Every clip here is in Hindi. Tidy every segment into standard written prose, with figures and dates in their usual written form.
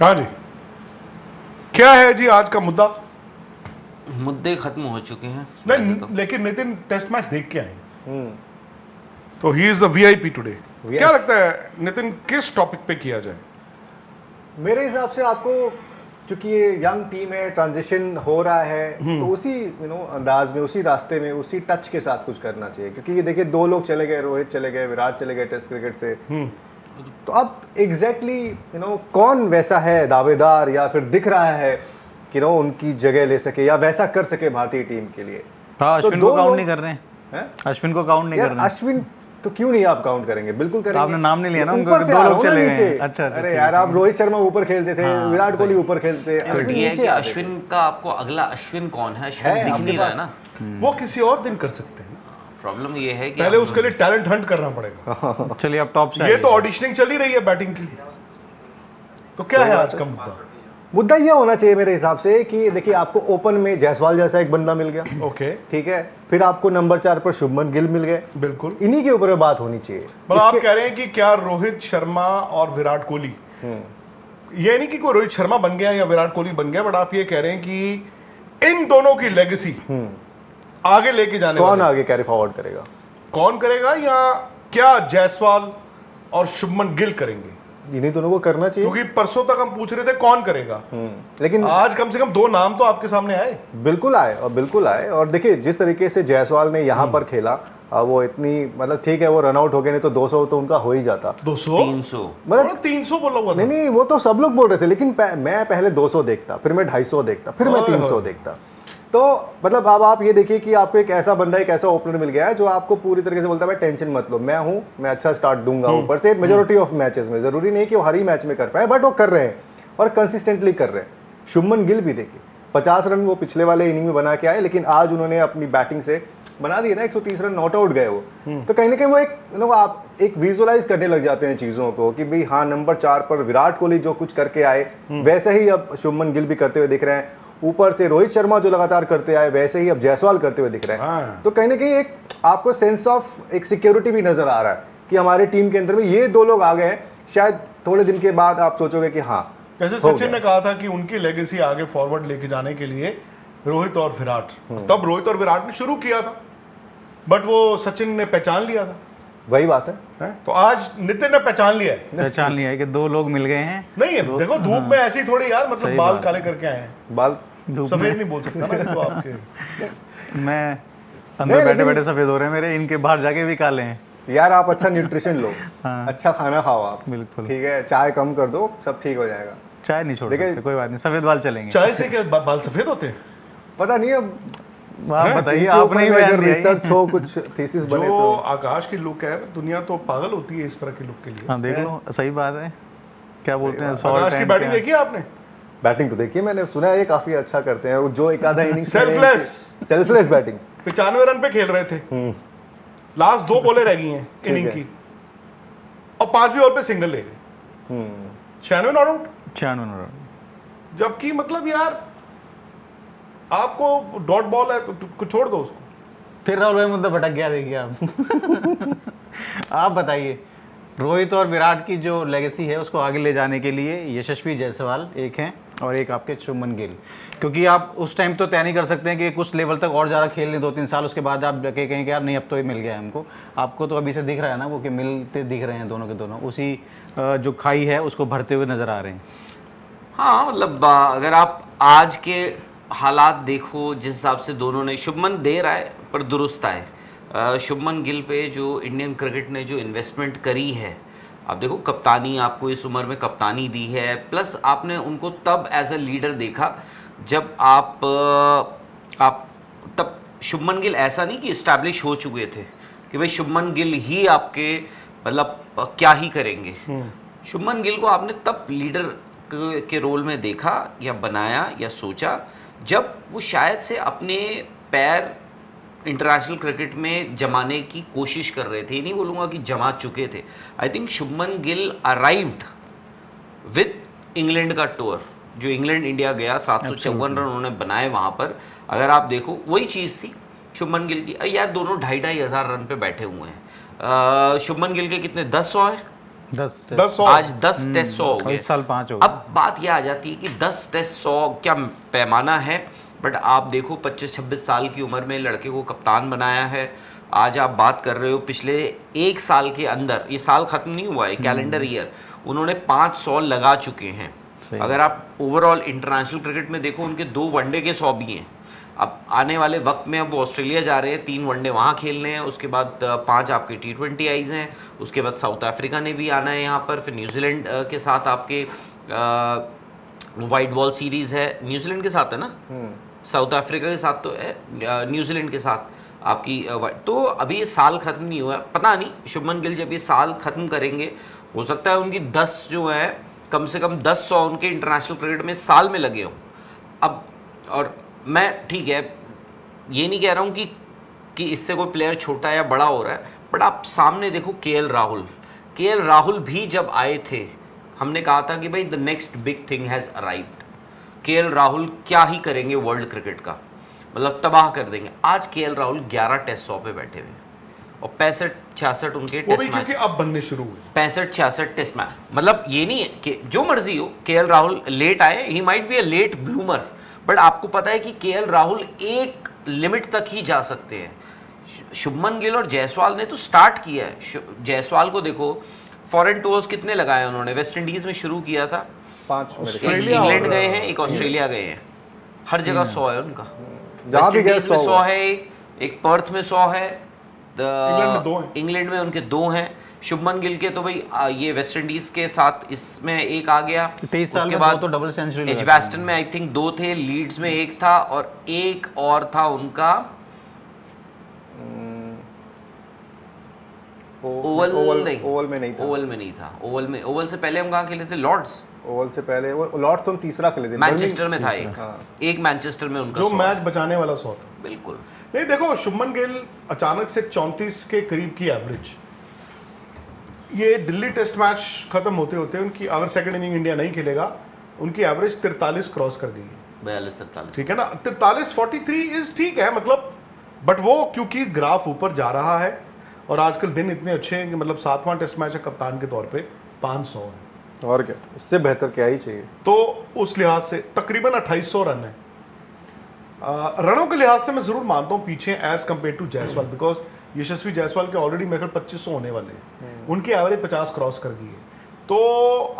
हाँ जी, क्या है जी आज का मुद्दा? मुद्दे खत्म हो चुके हैं नहीं वैसे तो। लेकिन नितिन टेस्ट मैच देख के आए, तो he is the VIP today. क्या लगता है नितिन, किस टॉपिक पे किया जाए? मेरे हिसाब से आपको, चूंकि ये यंग टीम है, ट्रांजिशन हो रहा है, तो उसी अंदाज में, उसी रास्ते में, उसी टच के साथ कुछ करना चाहिए। क्योंकि ये देखिए, 2 लोग चले गए, रोहित चले गए, विराट चले गए टेस्ट क्रिकेट से। तो अब एग्जैक्टली कौन वैसा है दावेदार, या फिर दिख रहा है कि उनकी जगह ले सके या वैसा कर सके भारतीय टीम के लिए। हाँ, तो अश्विन दो को काउंट लोग- नहीं कर रहे हैं। हैं? अश्विन को काउंट नहीं कर यार रहे हैं। अश्विन तो क्यों नहीं आप काउंट करेंगे? बिल्कुल करेंगे। आपने नाम नहीं लिया ना उनका, ऊपर से 2 आ रहा लोग हूं ना चले गए नीचे। हैं। अच्छा, अरे ठीक यार, है। आप रोहित शर्मा ऊपर खेलते थे, हाँ, विराट कोहली ऊपर खेलते, बट अश्विन ये है नीचे कि आते थे। अश्विन का आपको अगला अश्विन कौन है, अश्विन है दिख आपके नहीं रहा है पास। ना। वो किसी और दिन कर सकते हैं। प्रॉब्लम ये है कि पहले आप- उसके लिए टैलेंट हंट करना पड़ेगा। चलिए अब टॉप से ये आइए। तो ऑडिशनिंग चली रही है बैटिंग की। तो क्या है आज का मुद्दा? मुद्दा ये होना चाहिए मेरे हिसाब से कि देखिए, आपको ओपन में जायसवाल जैसा एक बंदा मिल गया, ओके, ठीक है। फिर आपको नंबर 4 पर शुभमन गिल मिल गए। बिल्कुल। इन्हीं के ऊपर बात होनी चाहिए। मतलब आप कह रहे हैं कि क्या रोहित शर्मा और विराट कोहली, ये नहीं कि कोई रोहित शर्मा बन गया या विराट कोहली बन गया, बट आप ये कह रहे हैं कि इन दोनों की लेगेसी आगे लेके जाने कौन वाले आगे कैरी फॉरवर्ड करेगा? कौन करेगा, या क्या जायसवाल और शुभमन गिल करेंगे? इन्हीं दोनों को करना चाहिए। क्योंकि परसों तक हम पूछ रहे थे कौन करेगा, लेकिन आज कम से कम 2 नाम तो आपके सामने आए। बिल्कुल आए, और बिल्कुल आए। और देखिए, जिस तरीके से जायसवाल ने यहाँ पर खेला, वो इतनी, मतलब ठीक है, वो रन आउट हो गए, नहीं तो 200 तो उनका हो ही जाता। 200 300 मतलब 300 बोला हुआ था। नहीं नहीं, वो तो सब लोग बोल रहे थे, लेकिन मैं पहले 200 देखता, फिर मैं 250 देखता, फिर मैं ओए 300 होए। देखता। तो मतलब अब आप ये देखिए कि आपको एक ऐसा बंदा, एक ऐसा ओपनर मिल गया है जो आपको पूरी तरीके से बोलता है, भाई टेंशन मत लो, मैं हूं, मैं अच्छा स्टार्ट दूंगा। ऊपर से मेजोरिटी ऑफ मैचेस में, जरूरी नहीं कि वो हर ही मैच में कर पाए, बट वो कर रहे हैं और कंसिस्टेंटली कर रहे हैं। शुभमन गिल भी देखिए, 50 रन वो पिछले वाले इनिंग में बना के आए, लेकिन आज उन्होंने अपनी बैटिंग से बना दिए ना 130 रन, नॉट आउट गए वो। तो कहीं ना कहीं वो एक आप एक विजुअलाइज करने लग जाते हैं चीजों को कि भाई हाँ, नंबर 4 पर विराट कोहली जो कुछ करके आए, वैसे ही अब शुभमन गिल भी करते हुए दिख रहे हैं। ऊपर से रोहित शर्मा जो लगातार करते आए, वैसे ही अब जायसवाल करते हुए दिख रहे हैं। हाँ। तो कहीं ना कहीं एक आपको सेंस ऑफ एक सिक्योरिटी भी नजर आ रहा है कि हमारी टीम के अंदर में ये 2 लोग आ गए हैं। शायद थोड़े दिन के बाद आप सोचोगे कि हाँ, जैसे हो सचिन गया। ने कहा था कि उनकी लेगेसी आगे फॉरवर्ड लेके जाने के लिए रोहित और विराट, तब रोहित और विराट ने शुरू किया था, बट वो सचिन ने पहचान लिया था। वही बात है। हैं? तो आज नितिन ने पहचान लिया है। पहचान लिया है कि 2 लोग मिल गए हैं। नहीं है, देखो धूप में ऐसी थोड़ी यार, मतलब सही बाल बात काले करके आए हैं। बाल धूप सफेद में नहीं बोल सकता ना तो आपके। मैं अंदर नहीं, बैठे लेकिन- बैठे सफेद हो रहे हैं मेरे, इनके बाहर जाके भी काले हैं। यार, आप अच्छा न्यूट्रिशन लो, हाँ। अच्छा खाना खाओ आप, बिल्कुल। ठीक है, चाय कम कर दो, सब ठीक हो जाएगा। चाय नहीं छोड़ देखिए- सकते, कोई बात नहीं, सफेद बाल चलेंगे। चाय से क्या बाल सफेद होते हैं? पता नहीं, अब आप बताइए, इनके आपने ही ऊपर में बयान अगर दिया रिसर्च हो, कुछ थीसिस बने जो तो। आकाश की लुक है, दुनिया तो पागल होती है इस तरह की लुक के लिए। हाँ, देख लो, सही बात है। क्या बोलते हैं, आकाश की बैटिंग देखी है आपने? बैटिंग तो देखिए, मैंने सुना है ये काफी अच्छा करते हैं। वो जो एक आधा इनिंग Selfless। बैटिंग। 95 रन पे खेल रहे थे, लास्ट 2 बॉलें रह गई हैं इनिंग है। की, और 5वीं बॉल पे सिंगल ले गए, 96 नॉट आउट। 96 रन। जबकि मतलब यार, आपको डॉट बॉल है तो छोड़ दो उसको। फिर राहुल भाई मुद्दा भटक गया, देखिए आप। आप बताइए, रोहित और विराट की जो लेगेसी है उसको आगे ले जाने के लिए यशस्वी जायसवाल एक हैं और एक आपके शुभमन गिल, क्योंकि आप उस टाइम तो तय नहीं कर सकते हैं कि कुछ लेवल तक और ज़्यादा खेल लें 2-3 साल, उसके बाद आप जाके कहें कि यार नहीं, अब तो ये मिल गया है हमको। आपको तो अभी से दिख रहा है ना वो, कि मिलते दिख रहे हैं दोनों के दोनों, उसी जो खाई है उसको भरते हुए नज़र आ रहे हैं। हाँ, मतलब अगर आप आज के हालात देखो, जिस हिसाब से दोनों ने, शुभमन देर आए पर दुरुस्त आए। शुभमन गिल पे जो इंडियन क्रिकेट ने जो इन्वेस्टमेंट करी है, आप देखो, कप्तानी आपको इस उम्र में कप्तानी दी है, प्लस आपने उनको तब एज अ लीडर देखा जब आप तब शुभमन गिल ऐसा नहीं कि इस्टेब्लिश हो चुके थे कि भाई शुभमन गिल ही आपके मतलब क्या ही करेंगे। शुभमन गिल को आपने तब लीडर के रोल में देखा या बनाया या सोचा जब वो शायद से अपने पैर इंटरनेशनल क्रिकेट में जमाने की कोशिश कर रहे थे। नहीं बोलूँगा कि जमा चुके थे। I think Shubman Gill arrived with England का टूर, जो इंग्लैंड इंडिया गया, 754 रन उन्होंने बनाए वहाँ पर। अगर आप देखो, वही चीज़ थी शुभमन गिल की। यार दोनों 2,500 हज़ार रन पे बैठे हुए हैं। शुभमन गिल के कितने 10 100 है, 10 10 आज 10 टेस्ट 100 हो गए। इस साल 5 हो गए। अब बात यह आ जाती है कि 10 टेस्ट 100 क्या पैमाना है, बट आप देखो 25-26 साल की उम्र में लड़के को कप्तान बनाया है। आज आप बात कर रहे हो पिछले 1 साल के अंदर, ये साल खत्म नहीं हुआ है, कैलेंडर ईयर, उन्होंने 500 लगा चुके हैं। अगर आप ओवरऑल इंटरनेशनल क्रिकेट में देखो, उनके 2 वनडे के 100 भी हैं। अब आने वाले वक्त में अब वो ऑस्ट्रेलिया जा रहे हैं, 3 वनडे वहाँ खेलने हैं, उसके बाद 5 आपके T20 आईज हैं, उसके बाद साउथ अफ्रीका ने भी आना है यहाँ पर, फिर न्यूजीलैंड के साथ आपके वाइट बॉल सीरीज़ है, न्यूजीलैंड के साथ है ना, साउथ अफ्रीका के साथ तो है, न्यूजीलैंड के साथ आपकी तो अभी ये साल ख़त्म नहीं हुआ है। पता नहीं शुभमन गिल जब ये साल ख़त्म करेंगे, हो सकता है उनकी 10 जो है कम से कम 10-100 उनके इंटरनेशनल क्रिकेट में साल में लगे हों। अब और मैं ठीक है ये नहीं कह रहा हूँ कि इससे कोई प्लेयर छोटा या बड़ा हो रहा है, बट आप सामने देखो के एल राहुल भी जब आए थे, हमने कहा था कि भाई the next big thing has arrived. KL. Rahul क्या ही करेंगे वर्ल्ड क्रिकेट का, मतलब तबाह कर देंगे। आज के.एल. राहुल 11 टेस्ट 100 पे बैठे हुए हैं और 65-66 उनके टेस्ट मैच, क्योंकि अब बनने शुरू हुए 65-66 टेस्ट मैच। मतलब ये नहीं है कि जो मर्जी हो के.एल. राहुल लेट आए, he might be a late bloomer, but आपको पता है कि के.एल. राहुल एक लिमिट तक ही जा सकते हैं। शुभमन गिल और जायसवाल ने तो स्टार्ट किया है। जायसवाल को देखो, फॉरेन टूर्स कितने लगाए उन्होंने, वेस्ट इंडीज में शुरू किया था, 5 ऑस्ट्रेलिया इंग्लैंड गए हैं, एक ऑस्ट्रेलिया गए हैं, हर जगह 100 है उनका। जहाँ भी गए वेस्ट इंडीज में 100 है, एक पर्थ में 100 है, इंग्लैंड में 2 हैं। इंग्लैंड में उनके 2 हैं। शुभमन गिल के तो भाई ये वेस्ट इंडीज के साथ इसमें एक आ गया, 23 साल उसके में बाद तो डबल सेंचुरी एजबास्टन में आई थिंक 2 थे, लीड्स में 1 था और एक और था उनका ओवल नहीं, ओवल में नहीं था। ओवल में नहीं था। ओवल से पहले हम कहाँ खेले थे? लॉर्ड्स, ओवल से पहले वो लॉर्ड्स तो तीसरा खेले थे, मैनचेस्टर में था एक, हाँ। एक मैनचेस्टर में उनका जो 100 मैच बचाने वाला 100 था। बिल्कुल। नहीं देखो, शुभमन गिल अचानक से 34 के करीब की एवरेज, ये दिल्ली टेस्ट मैच खत्म होते होते उनकी, अगर सेकंड इनिंग इंडिया नहीं खेलेगा, उनकी एवरेज 43 क्रॉस कर गई है। 42-43 ठीक है ना, 43-43 इज ठीक है मतलब, बट वो क्योंकि ग्राफ ऊपर जा रहा है और आजकल दिन इतने अच्छे हैं कि मतलब 7वां टेस्ट मैच है कप्तान के तौर पे 500 है, और क्या, इससे बेहतर क्या ही चाहिए। तो उस लिहाज से तकरीबन 2800 रन है। रनों के लिहाज से मैं जरूर मानता हूँ पीछे as compare to Jaiswal, because Yashasvi Jaiswal के ऑलरेडी मेरे 2500 होने वाले हैं, उनकी एवरेज 50 क्रॉस कर गई है। तो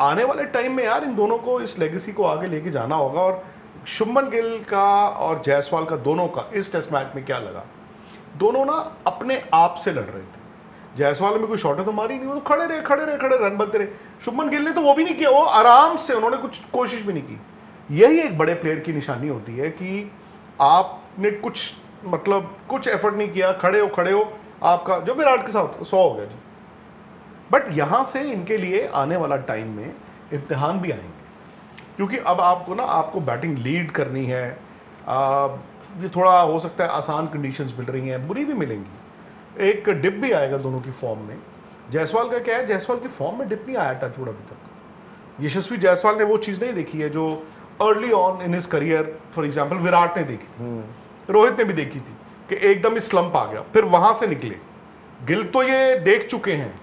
आने वाले टाइम में यार इन दोनों को इस लेगेसी को आगे लेके जाना होगा। और शुभमन गिल का और जायसवाल का दोनों का इस टेस्ट मैच में क्या लगा, दोनों ना अपने आप से लड़ रहे थे। जायसवाल में कोई शॉट तो मारी नहीं, वो तो खड़े रन बनते रहे। शुभमन गिल ने तो वो भी नहीं किया, वो आराम से, उन्होंने कुछ कोशिश भी नहीं की। यही एक बड़े प्लेयर की निशानी होती है कि आपने कुछ मतलब कुछ एफर्ट नहीं किया, खड़े हो, आपका जो विराट के साथ 100 हो गया जी। बट यहां से इनके लिए आने वाला टाइम में इम्तिहान भी आएंगे, क्योंकि अब आपको बैटिंग लीड करनी है। ये थोड़ा हो सकता है आसान कंडीशंस मिल रही हैं, बुरी भी मिलेंगी, एक डिप भी आएगा दोनों की फॉर्म में। जायसवाल का क्या है, जायसवाल की फॉर्म में डिप नहीं आया टचवुड अभी तक। यशस्वी जायसवाल ने वो चीज़ नहीं देखी है जो early on in his career for example Virat ने देखी थी, रोहित ने भी देखी थी कि एकदम ही स्लंप आ गया, फिर वहां से निकले। गिल तो ये देख चुके हैं,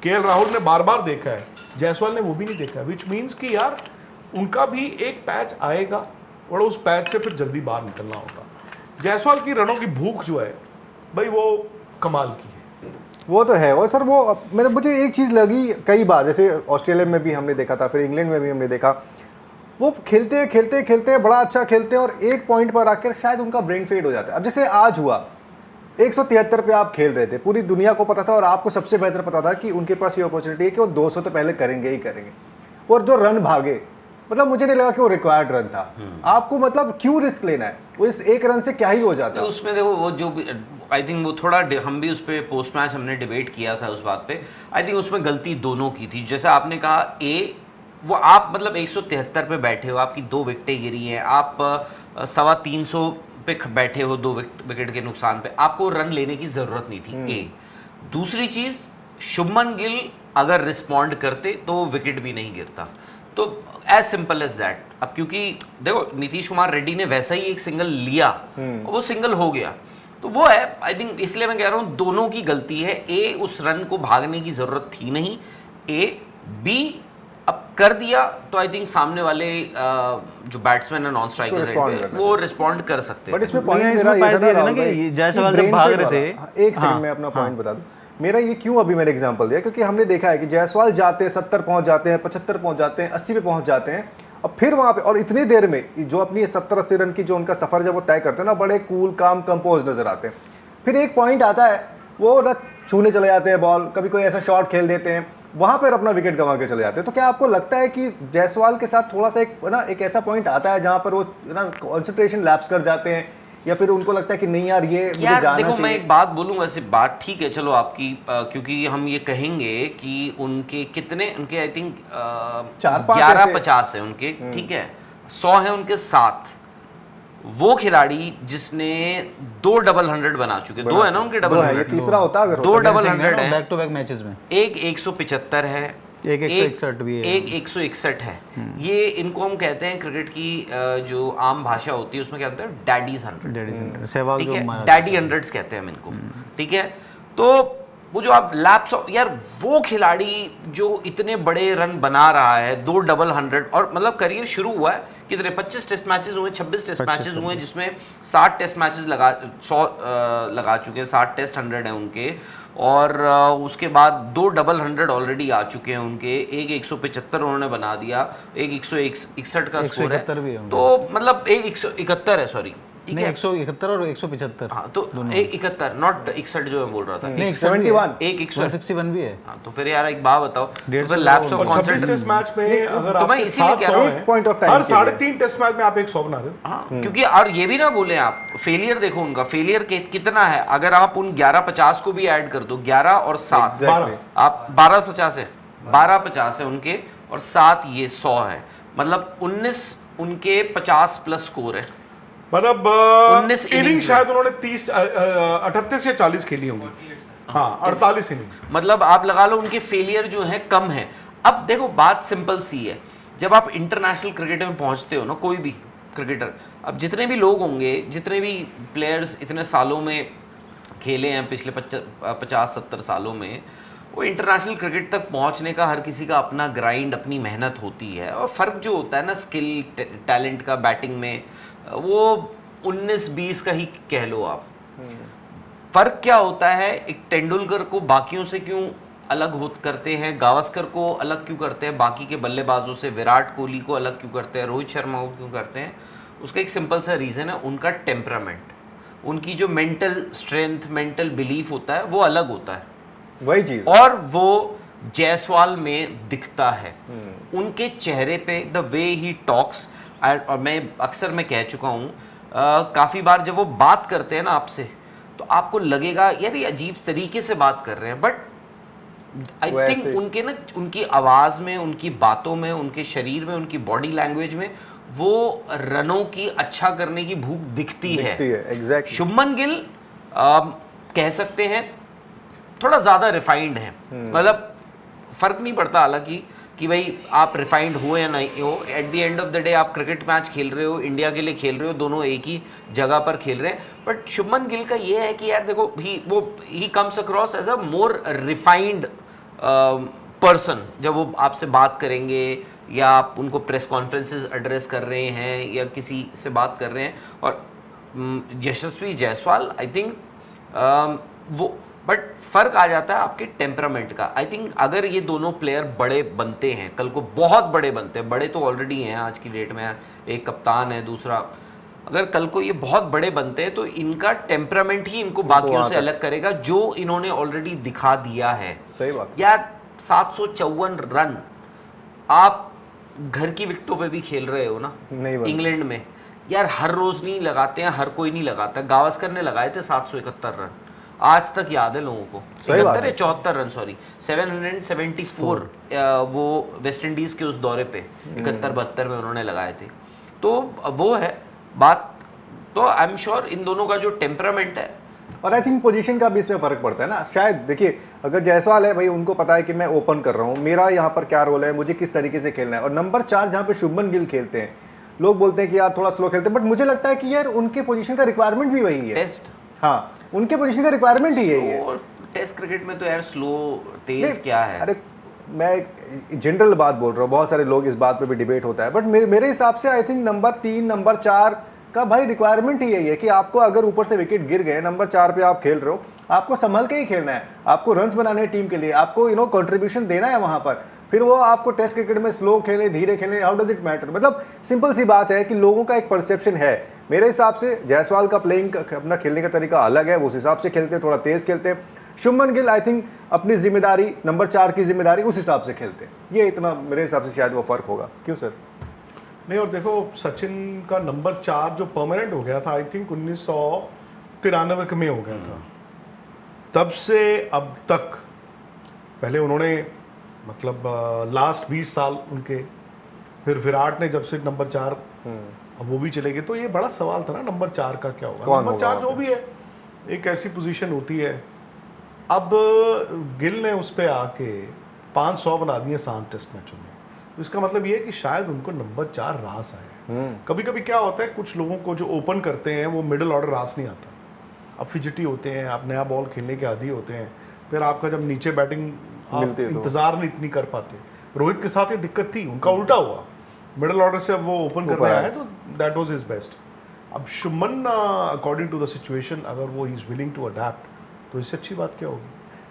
के.एल. राहुल ने बार बार देखा है, जायसवाल ने वो भी नहीं देखा, विच मीन्स कि यार उनका भी एक पैच आएगा और उस पैच से फिर जल्दी बाहर निकलना होगा। जायसवाल की रनों की भूख जो है भाई वो कमाल की है। वो तो है। और सर वो मुझे एक चीज़ लगी कई बार, जैसे ऑस्ट्रेलिया में भी हमने देखा था, फिर इंग्लैंड में भी हमने देखा, वो खेलते बड़ा अच्छा खेलते हैं और एक पॉइंट पर आकर शायद उनका ब्रेन फेड हो जाता है। अब जैसे आज हुआ, 173 पे आप खेल रहे थे, पूरी दुनिया को पता था और आपको सबसे बेहतर पता था कि उनके पास ये अपॉर्चुनिटी है कि वो 200 तो पहले करेंगे ही करेंगे, और जो रन भागे, मतलब मुझे नहीं लगा कि वो रिक्वायर्ड रन था। आपको मतलब क्यों रिस्क लेना है, वो इस एक रन से क्या ही हो जाता है। उसमें देखो वो जो भी आई थिंक वो थोड़ा हम भी उस पर पोस्ट मैच हमने डिबेट किया था उस बात पे। आई थिंक उसमें गलती दोनों की थी। जैसे आपने कहा वो आप मतलब 173 पे बैठे हो, आपकी 2 विकेटें गिरी हैं, आप 350 पे बैठे हो 2 विकेट के नुकसान पे, आपको रन लेने की ज़रूरत नहीं थी। दूसरी चीज़, शुभमन गिल अगर रिस्पॉन्ड करते तो विकेट भी नहीं गिरता। तो एज सिंपल एज दैट। अब क्योंकि देखो नीतीश कुमार रेड्डी ने वैसा ही एक सिंगल लिया और वो सिंगल हो गया, तो वो है आई थिंक, इसलिए मैं कह रहा हूँ दोनों की गलती है। उस रन को भागने की ज़रूरत थी नहीं, बी अब कर दिया तो आई थिंक सामने वाले जो बैट्समैन है नॉन respond स्ट्राइकर्स करना वो रिस्पॉन्ड कर सकते बट हैं। इसमें लेकिन पॉइंट इसमें मेरा ये फायदा था ये ना था ना राहुल कि भाई, जायसवाल कि जब भाग brain रहे fade थे, वाला। एक हाँ, सेकंड में अपना पॉइंट बता दूं। मेरा ये क्यों अभी मैंने एग्जांपल दिया, क्योंकि हमने देखा है कि जायसवाल जाते हैं 70 पहुंच जाते हैं, 75 पहुंच जाते हैं, 80 पे पहुंच जाते हैं, और फिर वहां पे और इतनी देर में जो अपनी 70-80 रन की जो उनका सफर जब वो तय करते हैं ना, बड़े कूल काम कंपोज नजर आते हैं। फिर एक पॉइंट आता है वो ना छूने चले जाते हैं बॉल, कभी कोई ऐसा शॉट खेल देते हैं, वहां पर अपना विकेट गंवा के चले जाते हैं। तो क्या आपको लगता है कि जायसवाल के साथ थोड़ा सा एक ऐसा पॉइंट आता है जहां पर वो ना कंसंट्रेशन लैप्स कर जाते हैं, या फिर उनको लगता है कि नहीं यार ये मुझे यार जाना देखो मैं चाहिए? एक बात बोलूँ, वैसे बात ठीक है चलो आपकी, क्योंकि हम ये कहेंगे कि उनके कितने, उनके आई थिंक 4-5 11-50 है उनके, ठीक है, 100 है उनके 7। वो खिलाड़ी जिसने 2 डबल 100 बना चुके, 2 है ना उनके डबल दो है, ये 100, तीसरा होता अगर 2 होता। डबल 100 है, बैक टू बैक मैचेस में एक 175 है, एक 161 भी है। एक 161 है। ये इनको हम कहते हैं क्रिकेट की जो आम भाषा होती है उसमें क्या होता है, डैडीज 100, सहवाग ठीक जो है, मारा डैडी 100s कहते हैं हम इनको, ठीक है। तो वो जो आप लैप्स ऑफ, यार वो खिलाड़ी जो इतने बड़े रन बना रहा है, 2 डबल 100, और मतलब करियर शुरू हुआ है कितने, 25 टेस्ट मैचेस हुए, 26 टेस्ट मैचेस हुए, जिसमें 60 टेस्ट मैचेस लगा 100 लगा चुके हैं, 60 टेस्ट 100 है उनके, और उसके बाद 2 डबल 100 ऑलरेडी आ चुके हैं उनके, एक 175 उन्होंने बना दिया, एक 161 का स्कोर है, 171 भी है उनका। तो मतलब एक 171 है, सॉरी, ठीक नहीं है, 171 और 175। हाँ तो एक 71 नॉट 61 जो मैं बोल रहा था, नहीं, एक 71 एक 161 भी है। हाँ, तो फिर यार एक बात बताओ, तो 150 फिर लैप्स ऑफ और 26 कॉन्सेंट्रेशन, टेस्ट मैच में अगर तो मैं आपके इसीलिए कह 700 रहा हूँ, हैं, point of time हर के लिए। 3.5 टेस्ट मैच में आप 100 बना रहे हो। हाँ, क्योंकि और ये भी ना बोले आप, फेलियर देखो उनका, फेलियर कितना है, अगर आप उन 11-50 को भी ऐड कर दो, 11 और 7, Exactly. आप 12-50 है, 12-50 है उनके, और 7 ये 100 है, मतलब 19 उनके 50 प्लस स्कोर है। मतलब 19 इनिंग innings शायद उन्होंने 38 या 40 खेली होंगी, हाँ 48 इनिंग। मतलब आप लगा लो उनके फेलियर जो है कम है। अब देखो बात सिंपल सी है, जब आप इंटरनेशनल क्रिकेट में पहुंचते हो ना, कोई भी क्रिकेटर, अब जितने भी लोग होंगे, जितने भी प्लेयर्स इतने सालों में खेले हैं, पिछले 50-70 सालों में, वो इंटरनेशनल क्रिकेट तक पहुंचने का हर किसी का अपना ग्राइंड, अपनी मेहनत होती है, और फ़र्क जो होता है ना स्किल टैलेंट का बैटिंग में, वो 19-20 का ही कह लो आप। फ़र्क क्या होता है, एक तेंदुलकर को बाकियों से क्यों अलग हो करते हैं, गावस्कर को अलग क्यों करते हैं बाकी के बल्लेबाजों से, विराट कोहली को अलग क्यों करते हैं, रोहित शर्मा को क्यों करते हैं, उसका एक सिंपल सा रीज़न है, उनका टेम्परामेंट, उनकी जो मेंटल स्ट्रेंथ, मेंटल बिलीफ होता है वो अलग होता है, वही चीज। और वो जायसवाल में दिखता है, उनके चेहरे पे द वे ही टॉक्स। और मैं अक्सर मैं कह चुका हूँ, काफ़ी बार जब वो बात करते हैं ना आपसे, तो आपको लगेगा यार ये अजीब तरीके से बात कर रहे हैं, बट आई थिंक वैसे। उनके ना, उनकी आवाज़ में, उनकी बातों में, उनके शरीर में, उनकी बॉडी लैंग्वेज में वो रनों की अच्छा करने की भूख दिखती है। एग्जैक्टली। शुभमन गिल कह सकते हैं थोड़ा ज़्यादा रिफाइंड है, मतलब फ़र्क नहीं पड़ता हालांकि कि भाई आप रिफाइंड हो या नहीं हो, at the end of the day आप क्रिकेट मैच खेल रहे हो, इंडिया के लिए खेल रहे हो, दोनों एक ही जगह पर खेल रहे हैं। बट शुभमन गिल का ये है कि यार देखो he comes across as a more refined person, जब वो आपसे बात करेंगे या आप उनको प्रेस कॉन्फ्रेंसेस एड्रेस कर रहे हैं या किसी से बात कर रहे हैं। और यशस्वी जायसवाल आई थिंक वो, बट फ़र्क आ जाता है आपके टेम्परामेंट का। आई थिंक अगर ये दोनों प्लेयर बड़े बनते हैं, कल को बहुत बड़े बनते हैं, बड़े तो ऑलरेडी हैं आज की डेट में, एक कप्तान है, दूसरा, अगर कल को ये बहुत बड़े बनते हैं तो इनका टेम्परामेंट ही इनको बाकियों से अलग करेगा, जो इन्होंने ऑलरेडी दिखा दिया है। सही बात। यार 754 रन आप घर की विकेटों पे भी खेल रहे हो ना, नहीं बनता। इंग्लैंड में, यार हर रोज नहीं लगाते हैं, हर कोई नहीं लगाता। गावस्कर ने लगाए थे 771 रन, आज तक याद है लोगों को, 71 या 74 रन, सॉरी 774 वो वेस्ट इंडीज के उस दौरे पे 71-72 में उन्होंने लगाए थे। तो वो है बात। तो आई एम श्योर इन दोनों का जो टेम्परामेंट है, और आई थिंक पोजीशन का भी इसमें फर्क पड़ता है ना। शायद देखिए, अगर जायसवाल है भाई, उनको पता है कि मैं ओपन कर रहा हूँ, मेरा यहाँ पर क्या रोल है, मुझे किस तरीके से खेलना है। और नंबर 4 जहाँ पे शुभमन गिल खेलते हैं, लोग बोलते हैं कि यार थोड़ा स्लो खेलते हैं, बट मुझे लगता है कि यार उनके पोजीशन का रिक्वायरमेंट भी वही है। टेस्ट, हाँ, उनके पोजीशन का रिक्वायरमेंट ही यही है। टेस्ट क्रिकेट में तो यार स्लो तेज क्या है। अरे मैं जनरल बात बोल रहा हूँ, बहुत सारे लोग इस बात पे भी डिबेट होता है, बट मेरे हिसाब से आई थिंक नंबर 3 नंबर 4 का भाई रिक्वायरमेंट ही यही है कि आपको अगर ऊपर से विकेट गिर गए, नंबर 4 पे आप खेल रहे हो, आपको संभल के ही खेलना है, आपको रन्स बनाने हैं टीम के लिए, आपको कंट्रीब्यूशन देना है वहां पर। फिर वो आपको टेस्ट क्रिकेट में स्लो खेले धीरे खेले, हाउ डज इट मैटर? मतलब सिंपल सी बात है कि लोगों का एक परसेप्शन है। मेरे हिसाब से जायसवाल का प्लेइंग अपना खेलने का तरीका अलग है, वो उस हिसाब से खेलते हैं, थोड़ा तेज खेलते हैं। शुभमन गिल आई थिंक अपनी जिम्मेदारी, नंबर 4 की जिम्मेदारी उस हिसाब से खेलते हैं। ये इतना मेरे हिसाब से शायद वो फर्क होगा। क्यों सर? नहीं, और देखो सचिन का नंबर 4 जो परमानेंट हो गया था आई थिंक 1993 में हो गया था, तब से अब तक। पहले उन्होंने मतलब लास्ट 20 साल उनके, फिर विराट ने जब से नंबर 4, अब वो भी चले गए, तो ये बड़ा सवाल था ना नंबर 4 का क्या होगा। नंबर 4 जो भी है एक ऐसी पोजीशन होती है। अब गिल ने उस पे आके 500 बना दिए 7 टेस्ट मैचों में, तो इसका मतलब ये है कि शायद उनको नंबर 4 रास आए। कभी कभी क्या होता है, कुछ लोगों को जो ओपन करते हैं वो मिडिल ऑर्डर रास नहीं आता, अब फिजिटी होते हैं, आप नया बॉल खेलने के आदी होते हैं, फिर आपका जब नीचे बैटिंग आप इंतजार नहीं इतनी कर पाते। रोहित के साथ ये दिक्कत थी, उनका उल्टा हुआ, मिडिल ऑर्डर से अब वो ओपन करने आए तो दैट वाज हिज बेस्ट। अब Shubman according to the situation अगर वो he is willing to adapt, तो इससे अच्छी बात क्या होगी?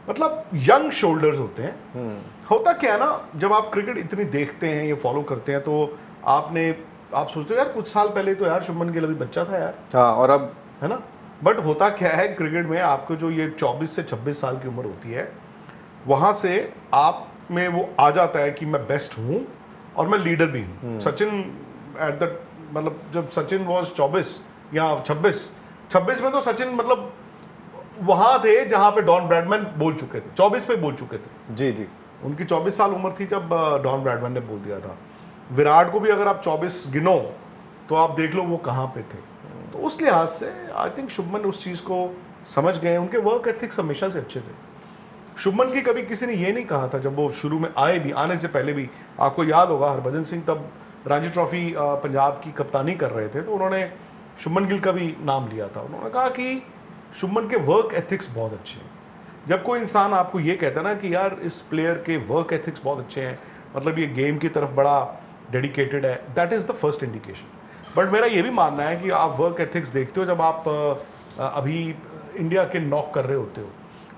मतलब यंग शोल्डर्स होते हैं। होता क्या है ना, जब आप क्रिकेट इतनी देखते हैं, ये फॉलो करते हैं, तो आप सोचते हो यार कुछ साल पहले तो यार शुभमन गिल अभी बच्चा था यार, हाँ, और अब है ना। बट होता क्या है क्रिकेट में, आपको जो ये 24 से 26 साल की उम्र होती है, वहां से आप में वो आ जाता है कि मैं बेस्ट हूँ और मैं लीडर भी हूँ। सचिन एट द मतलब जब सचिन वॉज 24 या 26 में, तो सचिन मतलब वहां थे जहां पे डॉन ब्रैडमैन बोल चुके थे, 24 पे बोल चुके थे। जी जी, उनकी 24 साल उम्र थी जब डॉन ब्रैडमैन ने बोल दिया था। विराट को भी अगर आप 24 गिनो तो आप देख लो वो कहाँ पे थे। तो उस लिहाज से आई थिंक शुभमन उस चीज़ को समझ गए, उनके वर्क एथिक्स हमेशा से अच्छे थे। शुभमन की कभी किसी ने ये नहीं कहा था, जब वो शुरू में आए भी, आने से पहले भी, आपको याद होगा हरभजन सिंह तब रणजी ट्रॉफी पंजाब की कप्तानी कर रहे थे, तो उन्होंने शुभमन गिल का भी नाम लिया था। उन्होंने कहा कि शुभमन के वर्क एथिक्स बहुत अच्छे हैं। जब कोई इंसान आपको ये कहता है ना कि यार इस प्लेयर के वर्क एथिक्स बहुत अच्छे हैं, मतलब ये गेम की तरफ बड़ा डेडिकेटेड है, that is the first indication. But मेरा ये भी मानना है कि आप वर्क एथिक्स देखते हो जब आप अभी इंडिया के नॉक कर रहे होते हो,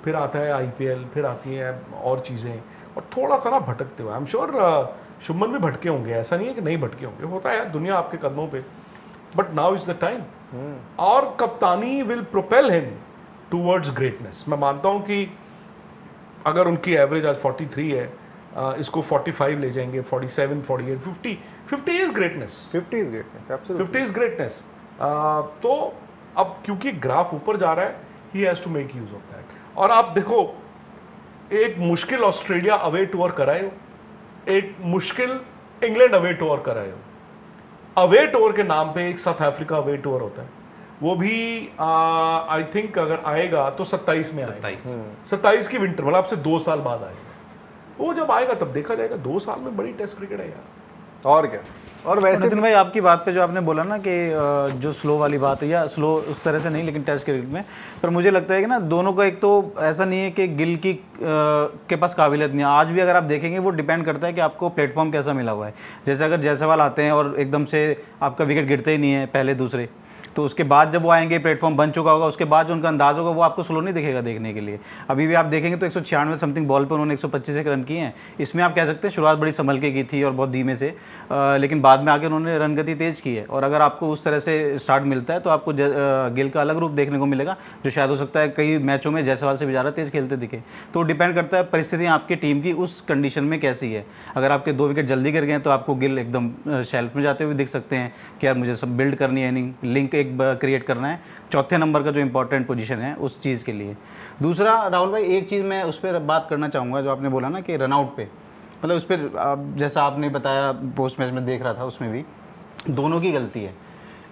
फिर आता है IPL, फिर आती हैं और चीज़ें, और थोड़ा सा ना भटकते हो। आई एम श्योर शुभमन भी भटके होंगे, ऐसा नहीं है कि नहीं भटके होंगे, होता है यार, दुनिया आपके कदमों पे। But now is the time, और कप्तानी will propel him towards greatness. मैं मानता हूँ कि अगर उनकी एवरेज आज 43 है, इसको 45 ले जाएंगे, 47, 48, 50 is greatness. 50 is greatness, absolutely 50 is greatness. तो अब क्योंकि ग्राफ ऊपर जा रहा है, he has to make use of that. और आप देखो, एक मुश्किल ऑस्ट्रेलिया अवे टूर कराए हो, एक मुश्किल इंग्लैंड अवे टूर कराए हो। अवे टूर के नाम पे एक साउथ अफ्रीका अवे टूर होता है, वो भी आई थिंक अगर आएगा तो 27 में आएगा, 27 की विंटर, मतलब आपसे 2 साल बाद आएगा। वो जब आएगा तब देखा जाएगा। 2 साल में बड़ी टेस्ट क्रिकेट है यार। और क्या। और वैसे नितिन भाई, आपकी बात पे जो आपने बोला ना कि जो स्लो वाली बात है, या स्लो उस तरह से नहीं लेकिन टेस्ट क्रिकेट में, पर मुझे लगता है कि ना दोनों का, एक तो ऐसा नहीं है कि गिल की के पास काबिलियत नहीं है। आज भी अगर आप देखेंगे वो डिपेंड करता है कि आपको प्लेटफॉर्म कैसा मिला हुआ है। जैसे अगर जायसवाल आते हैं और एकदम से आपका विकेट गिरते ही नहीं है पहले दूसरे, तो उसके बाद जब वो आएंगे, प्लेटफॉर्म बन चुका होगा, उसके बाद जो उनका अंदाज होगा वो आपको स्लो नहीं दिखेगा देखने के लिए। अभी भी आप देखेंगे तो 196 समथिंग बॉल पे उन्होंने 125 रन किए हैं। इसमें आप कह सकते हैं शुरुआत बड़ी संभल के की थी और बहुत धीमे से, लेकिन बाद में आके उन्होंने रन गति तेज़ की है। और अगर आपको उस तरह से स्टार्ट मिलता है तो आपको गिल का अलग रूप देखने को मिलेगा, जो शायद हो सकता है कई मैचों में जायसवाल से भी ज़्यादा तेज़ खेलते दिखे। तो डिपेंड करता है परिस्थितियाँ आपकी टीम की उस कंडीशन में कैसी है। अगर आपके 2 विकेट जल्दी गिर गए तो आपको गिल एकदम शेल्फ में जाते हुए दिख सकते हैं कि यार मुझे सब बिल्ड करनी है, नहीं लिंक एक क्रिएट करना है, चौथे नंबर का जो इंपॉर्टेंट पोजीशन है उस चीज़ के लिए। दूसरा राहुल भाई, एक चीज़ मैं उस पर बात करना चाहूँगा, जो आपने बोला ना कि रनआउट पे, मतलब उस पर जैसा आपने बताया पोस्ट मैच में देख रहा था, उसमें भी दोनों की गलती है।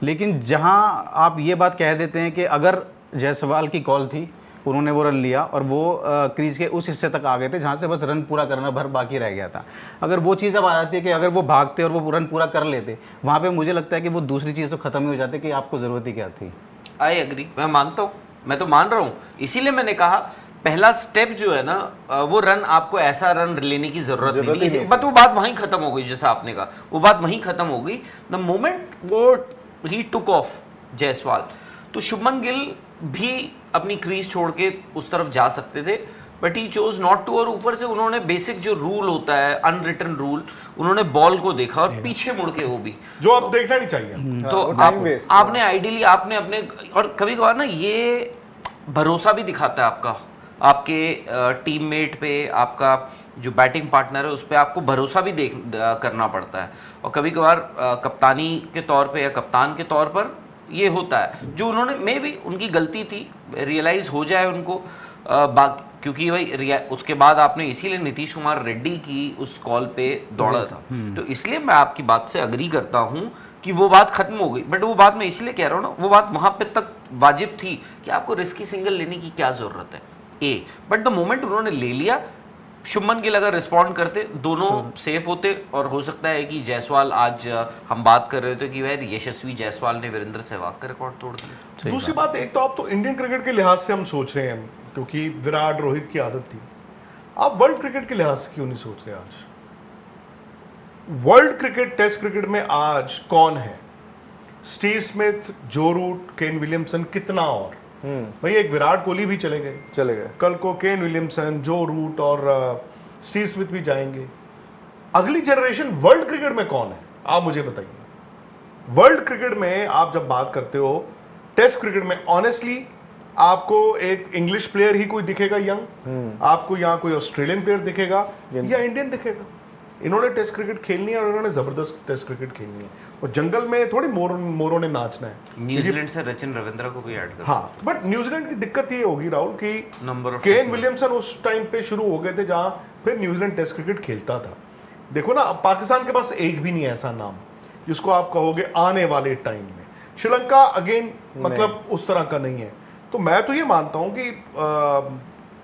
लेकिन जहाँ आप ये बात कह देते हैं कि अगर जायसवाल की कॉल थी, उन्होंने वो रन लिया और वो क्रीज के उस हिस्से तक आ गए थे जहाँ से बस रन पूरा करना भर बाकी रह गया था, अगर वो चीज़ अब आ जाती है कि अगर वो भागते और वो रन पूरा कर लेते, वहाँ पे मुझे लगता है कि वो दूसरी चीज़ तो ख़त्म ही हो जाती कि आपको ज़रूरत ही क्या थी। आई एग्री, मैं मानता हूँ, मैं तो मान रहा हूँ। इसीलिए मैंने कहा पहला स्टेप जो है ना वो रन आपको ऐसा रन लेने की जरूरत नहीं थी, बट वो बात वहीं खत्म हो गई। जैसा आपने कहा वो बात वहीं खत्म हो गई द मोमेंट वो ही टुक ऑफ जायसवाल। तो शुभमन गिल भी अपनी क्रीज छोड़ के उस तरफ जा सकते थे, but he chose not to. और ऊपर से उन्होंने बेसिक जो रूल होता है अनरिटन रूल, उन्होंने बॉल को देखा और पीछे मुड़ के वो भी जो आप देखना नहीं चाहिए। तो आपने आइडियली आपने अपने, और कभी कभार ना ये भरोसा भी दिखाता है आपका, आपके टीममेट पे, आपका जो बैटिंग पार्टनर है उस पर आपको भरोसा भी करना पड़ता है। और कभी कभार कप्तानी के तौर पे या कप्तान के तौर पर ये होता है, जो उन्होंने मे भी उनकी गलती थी, रियलाइज हो जाए उनको। क्योंकि भाई उसके बाद आपने इसीलिए नीतीश कुमार रेड्डी की उस कॉल पे दौड़ा था, तो इसलिए मैं आपकी बात से अग्री करता हूँ कि वो बात खत्म हो गई। बट वो बात मैं इसलिए कह रहा हूँ ना, वो बात वहां पे तक वाजिब थी कि आपको रिस्की सिंगल लेने की क्या जरूरत है ए, बट द मोमेंट उन्होंने ले लिया, शुभमन गिल अगर रिस्पॉन्ड करते दोनों सेफ होते। और हो सकता है कि जायसवाल, आज हम बात कर रहे थे कि वह यशस्वी जायसवाल ने वीरेंद्र सहवाग का रिकॉर्ड तोड़ दिया। दूसरी बात, एक तो आप तो इंडियन क्रिकेट के लिहाज से हम सोच रहे हैं क्योंकि विराट रोहित की आदत थी, आप वर्ल्ड क्रिकेट के लिहाज से क्यों नहीं सोच रहे? आज वर्ल्ड क्रिकेट, टेस्ट क्रिकेट में आज कौन है? स्टीव स्मिथ, जो रूट, केन विलियमसन, कितना और भाई एक विराट कोहली भी चले गए, कल को केन विलियमसन, जो रूट और स्टीव स्मिथ भी जाएंगे। अगली जनरेशन वर्ल्ड क्रिकेट में कौन है आप मुझे बताइए। वर्ल्ड क्रिकेट में आप जब बात करते हो, टेस्ट क्रिकेट में ऑनेस्टली आपको एक इंग्लिश प्लेयर ही कोई दिखेगा यंग, आपको यहाँ कोई ऑस्ट्रेलियन प्लेयर दिखेगा या इंडियन दिखेगा। इन्होंने टेस्ट क्रिकेट खेलनी है और इन्होंने जबरदस्त टेस्ट क्रिकेट खेलनी है, और जंगल में थोड़ी मोरों ने नाचना है। न्यूजीलैंड से रचिन रविंद्रा को भी ऐड कर, हाँ, बट न्यूजीलैंड की दिक्कत ये होगी राहुल कि नंबर केन विलियमसन उस टाइम पे शुरू हो गए थे जहां फिर न्यूजीलैंड टेस्ट क्रिकेट खेलता था। देखो ना, पाकिस्तान के पास एक भी नहीं है ऐसा नाम जिसको आप कहोगे आने वाले टाइम में। श्रीलंका अगेन मतलब उस तरह का नहीं है। तो मैं तो ये मानता हूं कि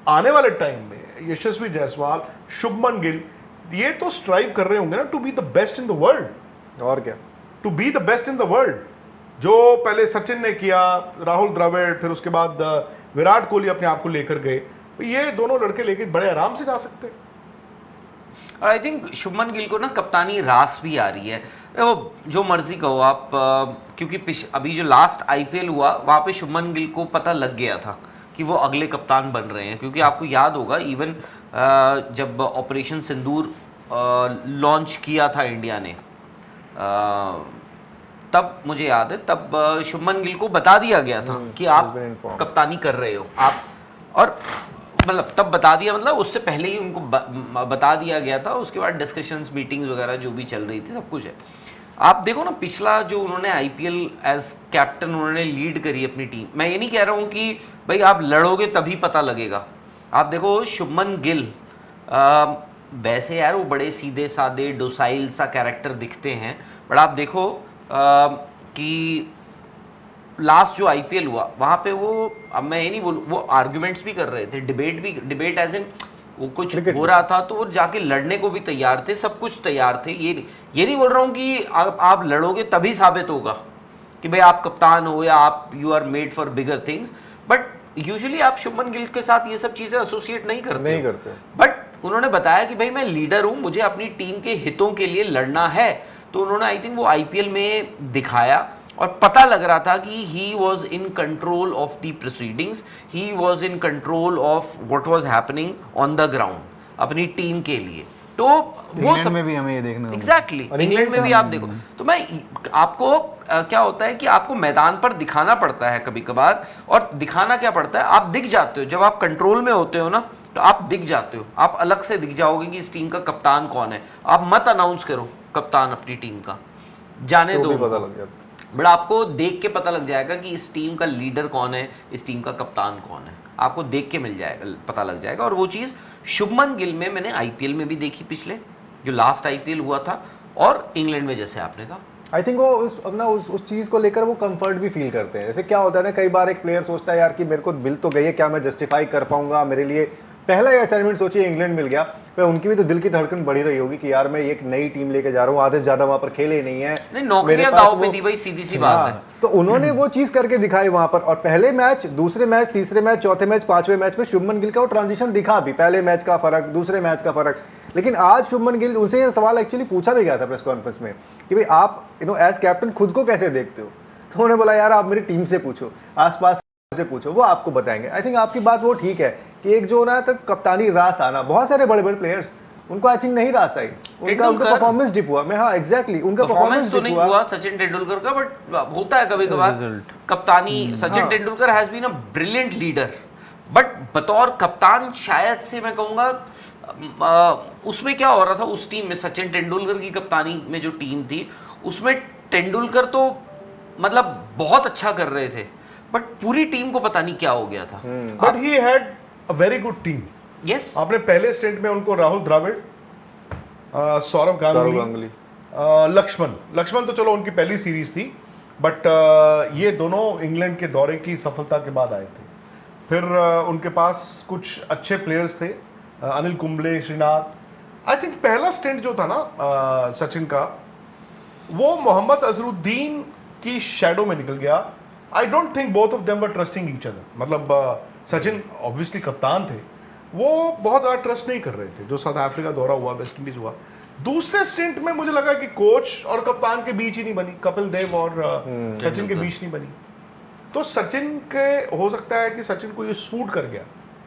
आने वाले टाइम में यशस्वी जायसवाल, शुभमन गिल, ये तो स्ट्राइव कर रहे होंगे ना to be the best in the world. और क्या, to be the best in the world. जो पहले सचिन ने किया, राहुल द्रविड़, फिर उसके बाद विराट कोहली अपने आप को लेकर गए, तो ये दोनों लड़के लेके बड़े आराम से जा सकते हैं। और आई थिंक शुभमन गिल को ना कप्तानी रास भी आ रही है। वो जो मर्जी कहो आप, क्योंकि अभी जो लास्ट आईपीएल हुआ वहाँ पे शुभमन गिल को पता लग गया था कि वो अगले कप्तान बन रहे हैं। क्योंकि आपको याद होगा इवन जब ऑपरेशन सिंदूर लॉन्च किया था इंडिया ने, तब मुझे याद है, तब शुभमन गिल को बता दिया गया था कि आप कप्तानी कर रहे हो आप, और मतलब तब बता दिया, मतलब उससे पहले ही उनको बता दिया गया था। उसके बाद डिस्कशंस, मीटिंग्स वगैरह जो भी चल रही थी, सब कुछ है। आप देखो ना, पिछला जो उन्होंने आईपीएल एज कैप्टन उन्होंने लीड करी अपनी टीम। मैं ये नहीं कह रहा हूँ कि भाई आप लड़ोगे तभी पता लगेगा। आप देखो शुभमन गिल, वैसे यार वो बड़े सीधे साधे डोसाइल सा कैरेक्टर दिखते हैं, बट आप देखो कि लास्ट जो आईपीएल हुआ वहाँ पे वो, अब मैं ये नहीं बोलूँ, वो आर्ग्यूमेंट्स भी कर रहे थे, डिबेट एज इन वो कुछ हो रहा था तो वो जाके लड़ने को भी तैयार थे, सब कुछ तैयार थे। ये नहीं बोल रहा हूँ कि आप लड़ोगे तभी साबित होगा कि भाई आप कप्तान हो या आप you are made for bigger things, but usually आप शुभमन गिल के साथ ये सब चीज़ें एसोसिएट नहीं करते। बट उन्होंने बताया कि भाई मैं लीडर हूँ, मुझे अपनी टीम के हितों के लिए लड़ना है। तो उन्होंने आई थिंक वो आईपीएल में दिखाया और पता लग रहा था कि he was in control of the proceedings, he was in control of what was happening on the ground अपनी टीम के लिए। तो वो सब में भी हमें ये देखना एग्जैक्टली इंग्लैंड में भी आप देखो। तो मैं आपको क्या होता है कि आपको मैदान पर दिखाना पड़ता है कभी कभार, और दिखाना क्या पड़ता है, आप दिख जाते हो जब आप कंट्रोल में होते हो ना, तो आप दिख जाते हो, आप अलग से दिख जाओगे कि इस टीम का कप्तान कौन है। आप मत अनाउंस करो कप्तान अपनी टीम का, जाने दो, पता लग जाता, बट आपको देख के पता लग जाएगा कि इस टीम का लीडर कौन है, इस टीम का कप्तान कौन है, आपको देख के मिल जाएगा, पता लग जाएगा। और वो चीज़ शुभमन गिल में मैंने आईपीएल में भी देखी, पिछले जो लास्ट आईपीएल हुआ था, और इंग्लैंड में जैसे आपने कहा। आई थिंक वो उस चीज़ को लेकर वो कंफर्ट भी फील करते हैं। जैसे क्या होता है ना, कई बार एक प्लेयर सोचता है यार कि मेरे को मिल तो गई है, क्या मैं जस्टिफाई कर पाऊंगा, मेरे लिए पहला ये असाइनमेंट सोचिए इंग्लैंड मिल गया, पर उनकी भी तो दिल की धड़कन बढ़ी रही होगी कि यार मैं एक नई टीम लेके जा रहा हूँ, आधे से ज्यादा वहां पर खेले ही नहीं है, नहीं, नौकरियां मेरे पास दांव पे वो- दी भाई, सीधी सी बात है। तो उन्होंने वो चीज करके दिखाई वहां पर, और पहले मैच, दूसरे मैच, तीसरे मैच, चौथे मैच, पांचवें मैच में शुभमन गिल का वो ट्रांजिशन दिखा भी, पहले मैच का फर्क, दूसरे मैच का फर्क। लेकिन आज शुभमन गिल, उनसे ये सवाल एक्चुअली पूछा भी गया था प्रेस कॉन्फ्रेंस में कि भाई आप एज कैप्टन खुद को कैसे देखते हो, तो उन्होंने बोला यार आप मेरी टीम से पूछो, आसपास से पूछो, वो आपको बताएंगे। आई थिंक आपकी बात वो ठीक है कि एक जो ना तक कप्तानी रास आना, बहुत सारे बड़े बड़े प्लेयर्स उनको आई थिंक नहीं रास आई, उनका परफॉर्मेंस डिप हुआ। मैं हाँ एग्जैक्टली उनका परफॉर्मेंस तो नहीं हुआ सचिन तेंदुलकर का, बट होता है कभी कभार कप्तानी। Sachin Tendulkar has been a brilliant leader, but बतौर कप्तान शायद से मैं कहूंगा उसमें क्या हो रहा था उस टीम में, सचिन तेंदुलकर की कप्तानी में जो टीम थी उसमें तेंदुलकर तो मतलब बहुत अच्छा कर रहे थे, बट पूरी टीम को पता नहीं क्या हो गया था। But he had a very good team. Yes, आपने पहले स्टेंट में उनको राहुल द्रविड़, सौरव गांगुली, लक्ष्मण तो चलो उनकी पहली सीरीज थी, बट ये दोनों इंग्लैंड के दौरे की सफलता के बाद आए थे। फिर उनके पास कुछ अच्छे प्लेयर्स थे, अनिल कुंबले, श्रीनाथ। आई थिंक पहला स्टेंट जो था ना सचिन का, वो मोहम्मद अजरुद्दीन की शैडो में निकल गया। I don't think both of them were trusting each other. मतलब सचिन ऑब्वियसली कप्तान थे, वो बहुत ज़्यादा ट्रस्ट नहीं कर रहे थे। जो साउथ अफ्रीका दौरा हुआ, वेस्ट इंडीज हुआ, दूसरे स्टेंट में मुझे लगा कि कोच और कप्तान के बीच ही नहीं बनी, कपिल देव और सचिन के बीच नहीं बनी। तो सचिन के हो सकता है कि सचिन को ये सूट कर गया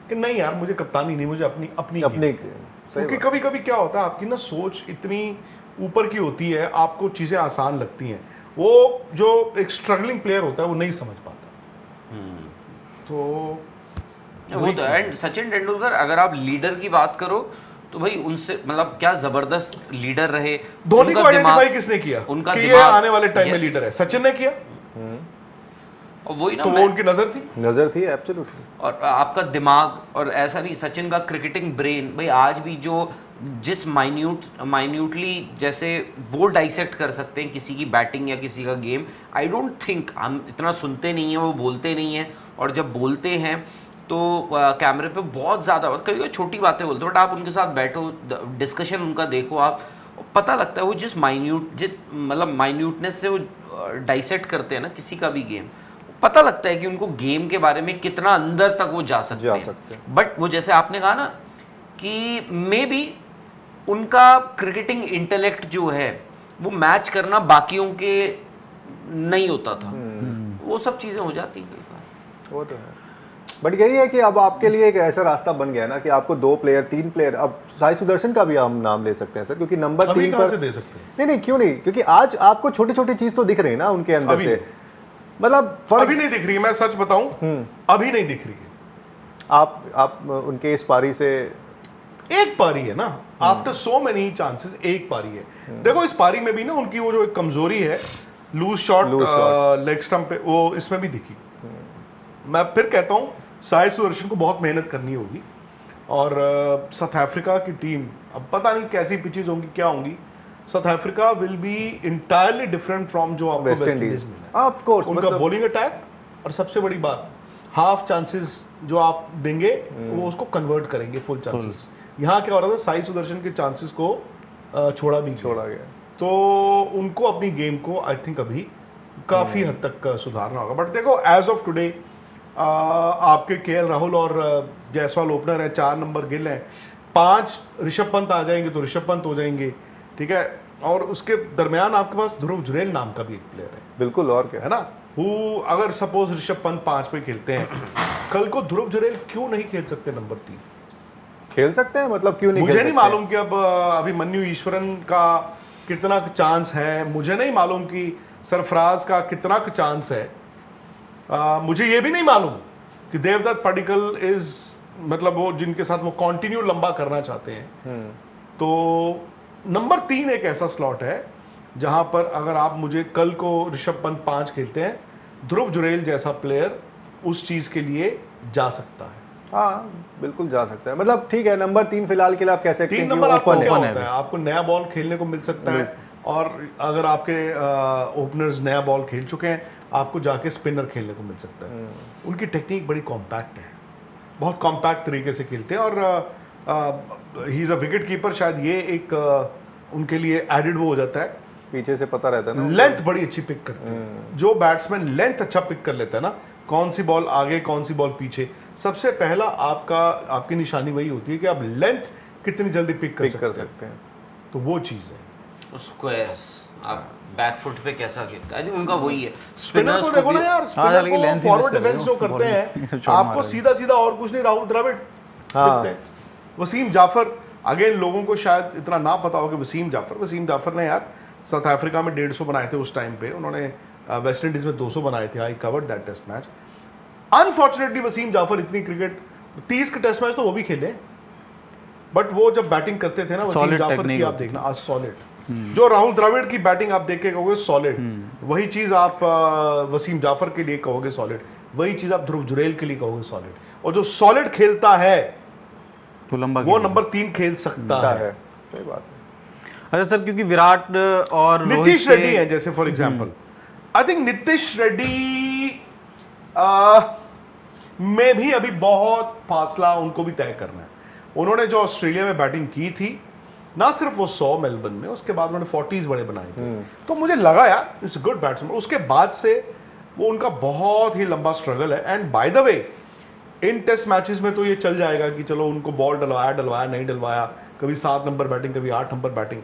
कि नहीं यार मुझे कप्तानी नहीं, मुझे अपनी अपनी क्योंकि कभी कभी क्या होता है आपकी ना सोच इतनी ऊपर की होती है, आपको चीज़ें आसान लगती हैं, वो जो एक स्ट्रगलिंग प्लेयर होता है वो नहीं समझ पाता। तो वो तो एंड सचिन तेंदुलकर अगर आप लीडर की बात करो तो भाई उनसे मतलब क्या जबरदस्त लीडर रहे। धोनी को उनका आइडेंटिफाई दिमाग- किसने किया उनका कि ये दिमाग- आने वाले टाइम में Yes. लीडर है? सचिन ने किया, और वही ना तो वो मैं- उनकी नजर थी। नजर थी एब्सोल्युटली। और आपका दिमाग, और ऐसा नहीं सचिन का क्रिकेटिंग ब्रेन भाई आज भी जो जिस माइन्यूटली जैसे वो डाइसेक्ट कर सकते हैं किसी की बैटिंग या किसी का गेम, आई डोंट थिंक, हम इतना सुनते नहीं हैं, वो बोलते नहीं हैं, और जब बोलते हैं तो कैमरे पे बहुत ज़्यादा कभी कभी छोटी बातें बोलते हैं, बट आप उनके साथ बैठो, डिस्कशन उनका देखो, आप पता लगता है वो जिस मतलब माइन्यूटनेस से वो डाइसेक्ट करते हैं ना किसी का भी गेम, पता लगता है कि उनको गेम के बारे में कितना अंदर तक वो जा सकते हैं। बट वो जैसे आपने कहा ना कि मे बी उनका क्रिकेटिंग इंटेलेक्ट जो है वो मैच करना बाकियों के नहीं होता था, वो सब चीज़ें हो जाती हैं कई बार। वो तो है, बट यही है कि अब आपके लिए एक ऐसा रास्ता बन गया ना कि आपको 2 प्लेयर 3 प्लेयर, अब साई सुदर्शन का भी हम नाम ले सकते हैं सर, क्योंकि नंबर 3 कहाँ पर से दे सकते हैं? नहीं क्यों नहीं, क्योंकि आज आपको छोटी छोटी चीज तो दिख रही है ना उनके अंदर अभी से, मतलब अभी नहीं दिख रही है, मैं सच बताऊं अभी नहीं दिख रही है। आप उनके इस पारी से एक पारी है ना, आफ्टर सो मेनी चांसेस एक पारी है। देखो इस पारी में भी ना उनकी वो जो एक कमजोरी है, लूज शॉट लेग स्टंप पे, वो इसमें भी दिखी। मैं फिर कहता हूँ साई सुदर्शन को बहुत मेहनत करनी होगी, और साउथ अफ्रीका की टीम अब पता नहीं कैसी पिचेज होंगी, क्या होंगी। South Africa will be entirely different from जो आपको वेस्ट इंडीज में है। ऑफ कोर्स, उनका बॉलिंग अटैक, और सबसे बड़ी बात हाफ चांसेस जो आप देंगे वो उसको कन्वर्ट करेंगे फुल चांसेस। यहाँ क्या हो रहा था, साई सुदर्शन के चांसेस को छोड़ा गया, तो उनको अपनी गेम को आई थिंक अभी काफ़ी हद तक सुधारना होगा। बट देखो एज ऑफ टुडे आपके केएल राहुल और जायसवाल ओपनर है, 4 नंबर गिल है, 5 ऋषभ पंत आ जाएंगे तो ऋषभ पंत हो जाएंगे, ठीक है। और उसके दरमियान आपके पास ध्रुव जुरेल नाम का भी एक प्लेयर है, बिल्कुल, और क्या है ना। अगर सपोज ऋषभ पंत 5 पे खेलते हैं, कल को ध्रुव जुरेल क्यों नहीं खेल सकते नंबर 3? खेल सकते हैं, मतलब क्यों नहीं? मुझे नहीं मालूम कि अब अभिमन्यु ईश्वरन का कितना चांस है, मुझे नहीं मालूम कि सरफराज का कितना चांस है, मुझे ये भी नहीं मालूम कि देवदत्त पडिक्कल इज मतलब वो जिनके साथ वो कंटिन्यू लंबा करना चाहते हैं। तो नंबर 3 एक ऐसा स्लॉट है जहां पर अगर आप मुझे कल को ऋषभ पंत 5 खेलते हैं, ध्रुव जुरेल जैसा प्लेयर उस चीज के लिए जा सकता है। हाँ बिल्कुल जा सकता है, मतलब ठीक है, नंबर 3 फिलहाल के लिए आप कह सकते हैं 3 नंबर आपको ओपन क्या है। होता है, आपको नया बॉल खेलने को मिल सकता है, और अगर आपके ओपनर्स नया बॉल खेल चुके हैं, आपको जाके स्पिनर खेलने को मिल सकता है। उनकी टेक्निक बड़ी कॉम्पैक्ट है, बहुत कॉम्पैक्ट तरीके से खेलते हैं, और he is a wicket keeper, शायद ये एक उनके लिए एडिड वो हो जाता है। पीछे से पता रहता है ना, लेंथ बड़ी अच्छी पिक करते हैं, जो बैट्समैन लेंथ अच्छा पिक कर लेता है ना, कौन सी बॉल आगे कौन सी बॉल पीछे, सबसे पहला आपकी निशानी वही होती है कि आप लेंथ कितनी जल्दी पिक कर सकते हैं, तो वो चीज़ है। स्क्वायर्स आप बैक फुट पे कैसा खेलता है, उनका वही है। स्पिनर को देखो ना यार, स्पिनर लेकिन को lens फॉरवर्ड यूज कर रहे डिफेंस हो, जो करते हैं शॉट मार आपको रहे सीधा सीधा और कुछ नहीं, राहुल द्रविड़ दिखते हैं। वसीम जाफर, अगेन लोगों को शायद इतना ना पता हो कि वसीम जाफर ने यार साउथ अफ्रीका में 150 बनाए थे उस टाइम पे, उन्होंने वेस्ट इंडीज में 200 बनाए थे। I covered that test match. Unfortunately Wasim Jaffer इतनी क्रिकेट 30 के टेस्ट मैच तो वो भी खेले, बट वो जब बैटिंग करते थे ना वसीम Solid जाफर technique की, आप होती देखना आज सॉलिड, जो राहुल द्रविड़ की बैटिंग आप देख के कहोगे सॉलिड, वही चीज आप वसीम जाफर के लिए कहोगे सॉलिड, वही चीज आप ध्रुव जुरेल के लिए कहोगे सॉलिड। और जो सॉलिड खेलता है तो लंबा वो खेल नंबर 3 खेल सकता है। सही बात है। अच्छा सर, क्योंकि विराट और नीतीश रोहित रेड्डी है जैसे for example, I think Nitish Reddy में भी अभी बहुत फासला उनको भी तय करना है। उन्होंने जो ऑस्ट्रेलिया में बैटिंग की थी, ना सिर्फ वो 100 मेलबर्न में, उसके बाद उन्होंने 40s बड़े बनाए थे, तो मुझे लगा यार इट्स गुड बैट्समैन। उसके बाद से वो उनका बहुत ही लंबा स्ट्रगल है। And by the way in test matches में तो ये चल जाएगा कि चलो उनको बॉल डलवाया नहीं डलवाया, कभी 7 नंबर बैटिंग कभी 8 नंबर बैटिंग,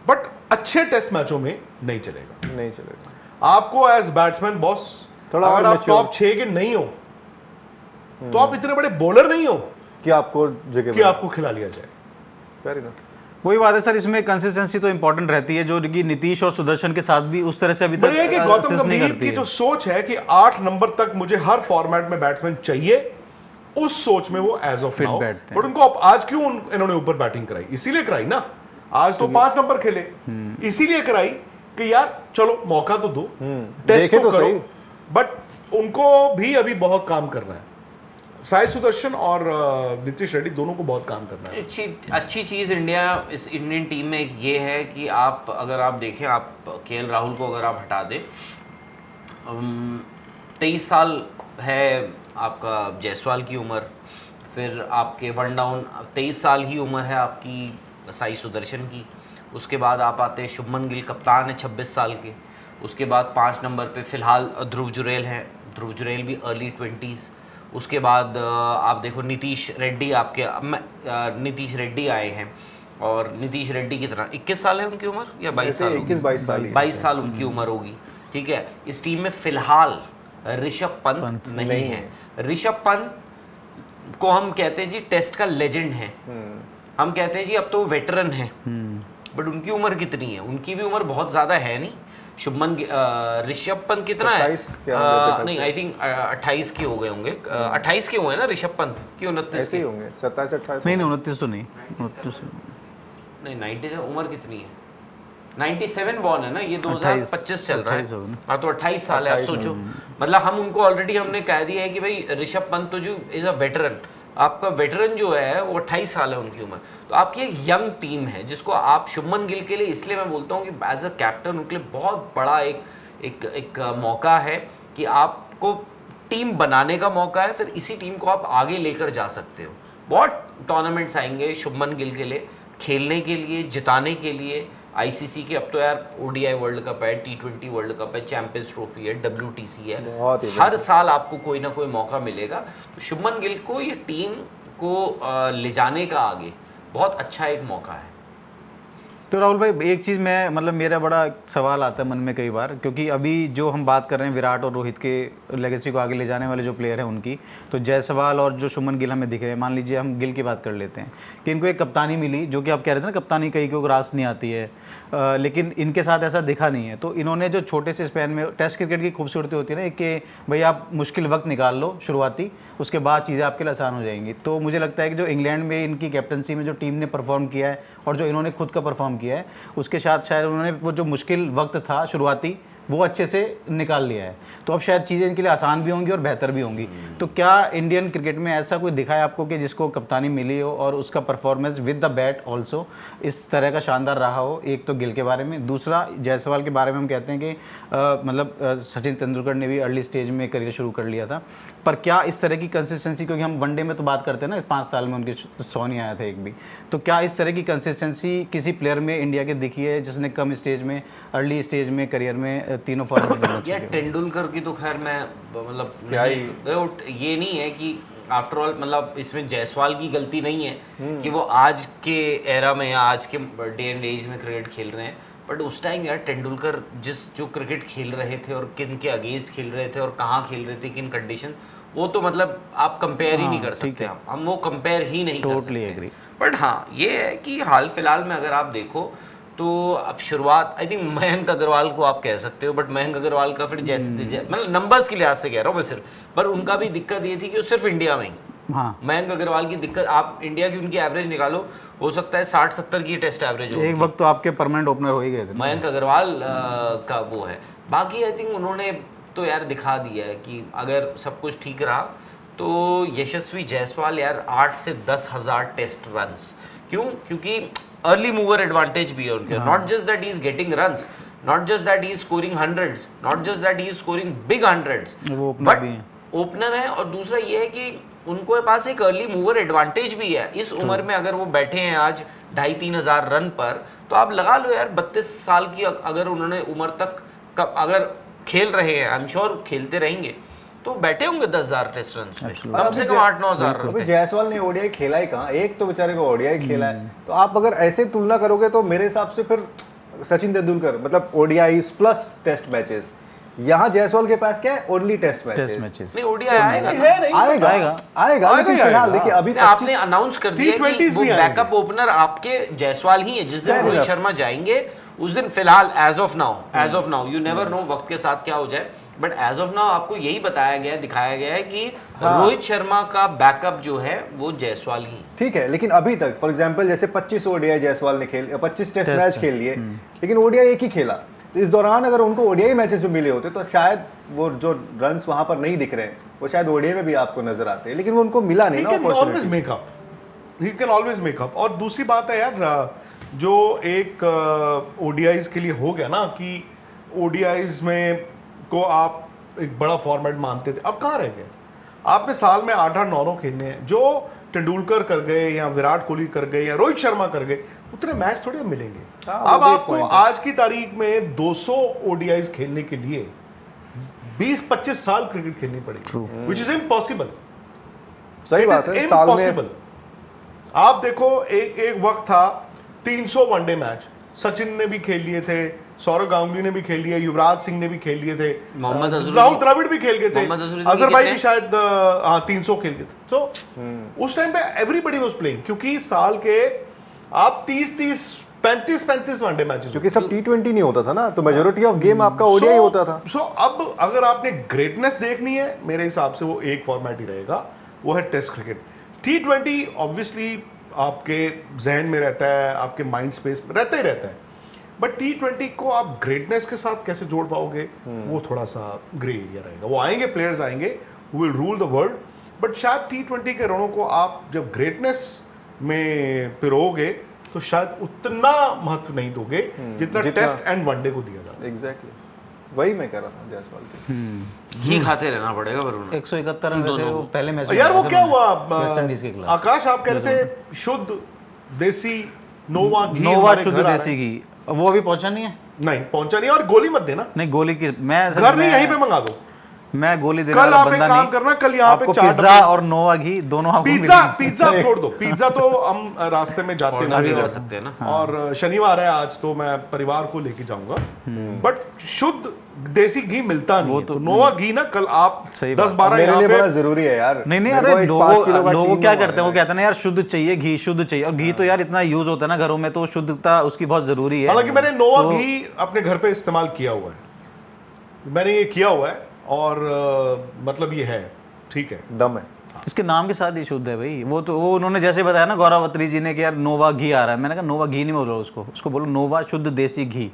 बट अच्छे टेस्ट मैचों में नहीं चलेगा। आपको एज बैट्समैन बॉस, थोड़ा अगर और आप टॉप 6 के नहीं हो तो आप इतने बड़े बॉलर नहीं हो कि आपको जगह कि आपको खिला लिया जाए। Fair enough. वही बात है सर, इसमें कंसिस्टेंसी तो इंपॉर्टेंट रहती है, जो कि नीतीश और सुदर्शन के साथ भी उस तरह से अभी तक बट ये कि गौतम assist नहीं गंभीर करती की है। जो सोच है कि 8 नंबर तक मुझे हर फॉर्मेट में बैट्समैन चाहिए, उस सोच में वो एज ऑफ Fit नाउ, बैठते हैं। बट उनको अब आज क्यों इन्होंने ऊपर बैटिंग कराई? इसीलिए कराई ना, आज तो 5 नंबर खेले, इसीलिए कराई कि यार चलो मौका तो दो, टेस्ट देखे तो तो करो, सही। बट उनको भी अभी बहुत काम करना है। साई सुदर्शन और नीतीश रेड्डी दोनों को बहुत काम करना है। अच्छी चीज़ इस इंडियन टीम में एक ये है कि अगर आप देखें, आप केएल राहुल को अगर आप हटा दें, 23 साल है आपका जायसवाल की उम्र, फिर आपके वन डाउन 23 साल ही उम्र है आपकी साई सुदर्शन की, उसके बाद आप आते हैं शुभमन गिल, कप्तान है 26 साल के, उसके बाद 5 नंबर पे फिलहाल ध्रुव जुरेल हैं, ध्रुव जुरेल भी अर्ली 20s, उसके बाद आप देखो नीतीश रेड्डी नीतीश रेड्डी आए हैं, और नीतीश रेड्डी की तरह 21 साल है उनकी उम्र या 22 साल? 21-22 साल ही। 22 साल उनकी उम्र होगी, ठीक है। इस टीम में फिलहाल ऋषभ पंत नहीं है। ऋषभ पंत को हम कहते हैं जी टेस्ट का लेजेंड है, हम कहते हैं जी अब तो वेटरन है, बट उनकी उम्र कितनी है? उनकी भी उम्र बहुत ज्यादा है नहीं। ऋषभ पंत कितना है? 27 के आसपास नहीं, आई थिंक 28 के हो गए होंगे, 28 के हुए ना ऋषभ पंत की, 29 ऐसे ही होंगे 27-28। नहीं 29 तो नहीं, 29 नहीं 90 उम्र कितनी है? 97 बॉर्न है ना, ये 2025 चल रहा 28 होगा है, ना। हाँ तो 28 साल है। आप सोचो, मतलब हम उनको ऑलरेडी हमने कह दिया है कि भाई ऋषभ पंत तो जो इज अ वेटरन, आपका वेटरन जो है वो 28 साल है उनकी उम्र, तो आपकी एक यंग टीम है जिसको आप शुभमन गिल के लिए, इसलिए मैं बोलता हूँ कि एज अ कैप्टन उनके लिए बहुत बड़ा एक मौका है कि आपको टीम बनाने का मौका है, फिर इसी टीम को आप आगे लेकर जा सकते हो। बहुत टूर्नामेंट्स आएंगे शुभमन गिल के लिए खेलने के लिए, जिताने के लिए। आईसीसी की अब तो यार ओडीआई वर्ल्ड कप है, T20 वर्ल्ड कप है, चैंपियंस ट्रॉफी है, WTC है, बहुत ही हर साल आपको कोई ना कोई मौका मिलेगा। तो शुभमन गिल को ये टीम को ले जाने का आगे बहुत अच्छा एक मौका है। तो राहुल भाई, एक चीज़ मैं मतलब मेरा बड़ा सवाल आता है मन में कई बार, क्योंकि अभी जो हम बात कर रहे हैं विराट और रोहित के लेगेसी को आगे ले जाने वाले जो प्लेयर हैं उनकी, तो जायसवाल और जो शुभमन गिल हमें दिख रहे हैं, मान लीजिए हम गिल की बात कर लेते हैं कि इनको एक कप्तानी मिली, जो कि आप कह रहे थे ना कप्तानी कई को रास नहीं आती है, लेकिन इनके साथ ऐसा दिखा नहीं है। तो इन्होंने जो छोटे से स्पैन में, टेस्ट क्रिकेट की खूबसूरती होती है ना कि भाई आप मुश्किल वक्त निकाल लो शुरुआती, उसके बाद चीज़ें आपके लिए आसान हो जाएंगी। तो मुझे लगता है कि जो इंग्लैंड में इनकी कैप्टनसी में जो टीम ने परफॉर्म किया है और जो इन्होंने खुद का परफॉर्म किया है, उसके साथ शायद उन्होंने वो जो मुश्किल वक्त था शुरुआती वो अच्छे से निकाल लिया है। तो अब शायद चीज़ें इनके लिए आसान भी होंगी और बेहतर भी होंगी। तो क्या इंडियन क्रिकेट में ऐसा कोई दिखा है आपको कि जिसको कप्तानी मिली हो और उसका performance with the bat also इस तरह का शानदार रहा हो? एक तो गिल के बारे में, दूसरा जायसवाल के बारे में हम कहते हैं कि सचिन तेंदुलकर ने भी अर्ली स्टेज में करियर शुरू कर लिया था, पर क्या इस तरह की कंसिस्टेंसी, क्योंकि हम वनडे में तो बात करते हैं ना, 5 साल में उनके 100 नहीं आया था एक भी, तो क्या इस तरह की कंसिस्टेंसी किसी प्लेयर में इंडिया के दिखी है जिसने कम स्टेज में, अर्ली स्टेज में करियर में तीनों फॉर्मेट यार तेंदुलकर की तो खैर मैं मतलब क्या ही- ये नहीं है कि आफ्टर ऑल मतलब इसमें जायसवाल की गलती नहीं है कि वो आज के एरा में या आज के डे एंड एज में क्रिकेट खेल रहे हैं, बट उस टाइम यार तेंदुलकर जो क्रिकेट खेल रहे थे और किन के अगेंस्ट खेल रहे थे और कहाँ खेल रहे थे, किन कंडीशन, वो तो मतलब आप कंपेयर ही नहीं कर सकते। हम वो कंपेयर ही नहीं कर टोटली सकते। एग्री। बट हाँ ये है कि हाल फिलहाल में अगर आप देखो तो अब शुरुआत आई थिंक मयंक अग्रवाल को आप कह सकते हो, बट मयंक अग्रवाल का फिर जैसे मतलब नंबर्स के लिहाज से कह रहा हूँ मैं सिर्फ, पर उनका भी दिक्कत ये थी कि वो सिर्फ इंडिया में ही, हाँ, मयंक अग्रवाल की दिक्कत आप इंडिया की उनकी एवरेज निकालो, हो सकता है 60-70 की टेस्ट एवरेज हो। एक वक्त तो आपके परमानेंट ओपनर हो ही गए थे। मयंक अग्रवाल का वो है। बाकी आई थिंक उन्होंने तो यार दिखा दिया है कि अगर सब कुछ ठीक रहा तो यशस्वी जायसवाल यार 8 से 10,000 टेस्ट रन्स, क्यों? क्योंकि अर्ली मूवर एडवांटेज भी है उनके, not just that he is getting runs, not just that he is scoring hundreds, not just that he is scoring big hundreds, वो ओपनर भी है। ओपनर है। और दूसरा ये है कि उनको पास एक अर्ली मूवर एडवांटेज भी है। इस उम्र में अगर वो बैठे हैं आज 2,500-3 हज़ार रन पर, तो आप लगा लो यार 32 साल की अगर उन्होंने उम्र तक अगर खेल रहे हैं, आई एम श्योर खेलते रहेंगे, तो बैठे होंगे 10,000 टेस्ट रन पे, कम से कम 8-9 हज़ार रन अभी पे। जायसवाल ने ओडीआई खेला ही कहाँ, एक तो बेचारे को ओडीआई खेला है। तो आप अगर ऐसे तुलना करोगे तो मेरे हिसाब से फिर सचिन तेंदुलकर मतलब ओडीआई प्लस टेस्ट मैचेस, यहाँ जायसवाल के पास क्या है, only test test matches. Matches नहीं ओडीआई आएगा है नहीं आएगा आएगा। आएगा लेकिन आएगा, फिलहाल आएगा। देखिए अभी नहीं, आपने अनाउंस कर दिया कि T20s वो भी आएंगे। बैकअप ओपनर आपके जायसवाल ही है। जिस दिन Fair रोहित enough। शर्मा जाएंगे उस दिन फिलहाल as of now you never know वक्त के साथ क्या हो जाए, बट एज ऑफ नाउ आपको यही बताया गया है, दिखाया गया है कि रोहित शर्मा का बैकअप जो है वो जायसवाल ही। ठीक है, लेकिन अभी तक फॉर एग्जांपल जैसे 25 ओडीआई जायसवाल ने 25 टेस्ट मैच खेल लिए, लेकिन ओडीआई एक ही खेला। तो इस दौरान अगर उनको ओडीआई मैचेस में मिले होते तो शायद वो जो रन्स वहां पर नहीं दिख रहे हैं वो शायद ओडीआई में भी आपको नजर आते हैं, लेकिन वो उनको मिला नहीं he ना can always opportunity। make up. He can always make up. और दूसरी बात है यार, जो एक ओडीआईज के लिए हो गया ना कि ओडीआईज में को आप एक बड़ा फॉर्मेट मानते थे, अब कहाँ रह गए? आपने साल में 8-8 9 खेलने हैं। जो तेंदुलकर कर गए या विराट कोहली कर गए या रोहित शर्मा कर गए, उतने मैच थोड़ी मिलेंगे। हाँ, अब वो भी एक आपको point है। आज की तारीख में 200 ओडीआईज खेलने के लिए 20-25 साल क्रिकेट खेलनी पड़ेगी, विच इज इम्पॉसिबल। सही बात है, साल में इम्पॉसिबल। आप देखो एक वक्त था 300 वनडे मैच, सचिन ने भी खेल लिए थे, सौरव गांगुली ने भी खेल लिया, युवराज सिंह ने भी खेल लिए थे, मोहम्मद अजहर राहुल भी- द्रविड़ भी खेल गए थे, मोहम्मद अजहर भी अजहर भाई कितने? भी शायद 300 खेल गए थे। तो उस टाइम पे एवरीबडी वाज प्लेइंग, क्योंकि साल के आप 30-30 35-35 वनडे मैचेस, क्योंकि सब T20 नहीं होता था ना, तो मेजोरिटी ऑफ गेम आपका ओडीआई होता था। सो अब अगर आपने ग्रेटनेस देखनी है, मेरे हिसाब से वो एक फॉर्मेट ही रहेगा, वो है टेस्ट क्रिकेट। T20 ऑब्वियसली आपके जहन में रहता है, आपके माइंड स्पेस में रहता ही रहता है, बट T20 को आप ग्रेटनेस के साथ कैसे जोड़ पाओगे, वो थोड़ा सा ग्रे एरिया रहेगा। वो आएंगे, प्लेयर्स आएंगे, will rule the world, but शायद T20 के रणों को आप जब ग्रेटनेस में पिरोगे तो शायद उतना महत्व नहीं दोगे जितना टेस्ट एंड वनडे को दिया जाता है। एग्जैक्टली वही मैं कह रहा था जायसवाल के। घी खाते रहना पड़ेगा वरुण। 171 रन वैसे वो पहले मैच में यार वो बनाए थे क्या उन्होंने, हुआ वेस्ट इंडीज के खिलाफ। आकाश, आप कह रहे थे शुद्ध देसी नोवा घी नोवा हमारे शुद्ध घर आ देसी घी, वो अभी पहुंचा नहीं है। नहीं पहुंचा नहीं, और गोली मत देना, नहीं गोली की मैं घर नहीं यहीं पे मंगा दो। मैं गोली देने कल वाला आप एक बंदा काम नहीं। करना, कल यहाँ पे आपको 4 पिज्जा और नोवा घी दोनों आपको पिज्जा मिलेंगे। पिज्जा छोड़ दो, पिज्जा तो हम रास्ते में जाते ऑर्डर भी हुए कर सकते हैं ना। और शनिवार है आज, तो मैं परिवार को लेके जाऊंगा, बट शुद्ध देसी घी मिलता नहीं है। तो नोवा घी ना कल आप सही बात। 10-12 मेरे यहाँ लिए पे बड़ा जरूरी है यार। नहीं नहीं, मेरे को अरे एक 5 किलो का लोगों टीम क्या नोवा करते हैं, वो है। कहते हैं ना यार शुद्ध चाहिए, घी शुद्ध चाहिए, और घी तो यार इतना यूज होता है ना घरों में, तो शुद्धता उसकी बहुत जरूरी है। हालांकि मैंने नोवा घी अपने घर पे इस्तेमाल किया हुआ है, मैंने ये किया हुआ है, और मतलब ये है ठीक है, दम है। इसके नाम के साथ ही शुद्ध है भाई। वो तो वो उन्होंने जैसे बताया ना गौरव अत्री जी ने कि यार नोवा घी आ रहा है, मैंने कहा नोवा घी नहीं बोलो उसको बोलो नोवा शुद्ध देसी घी,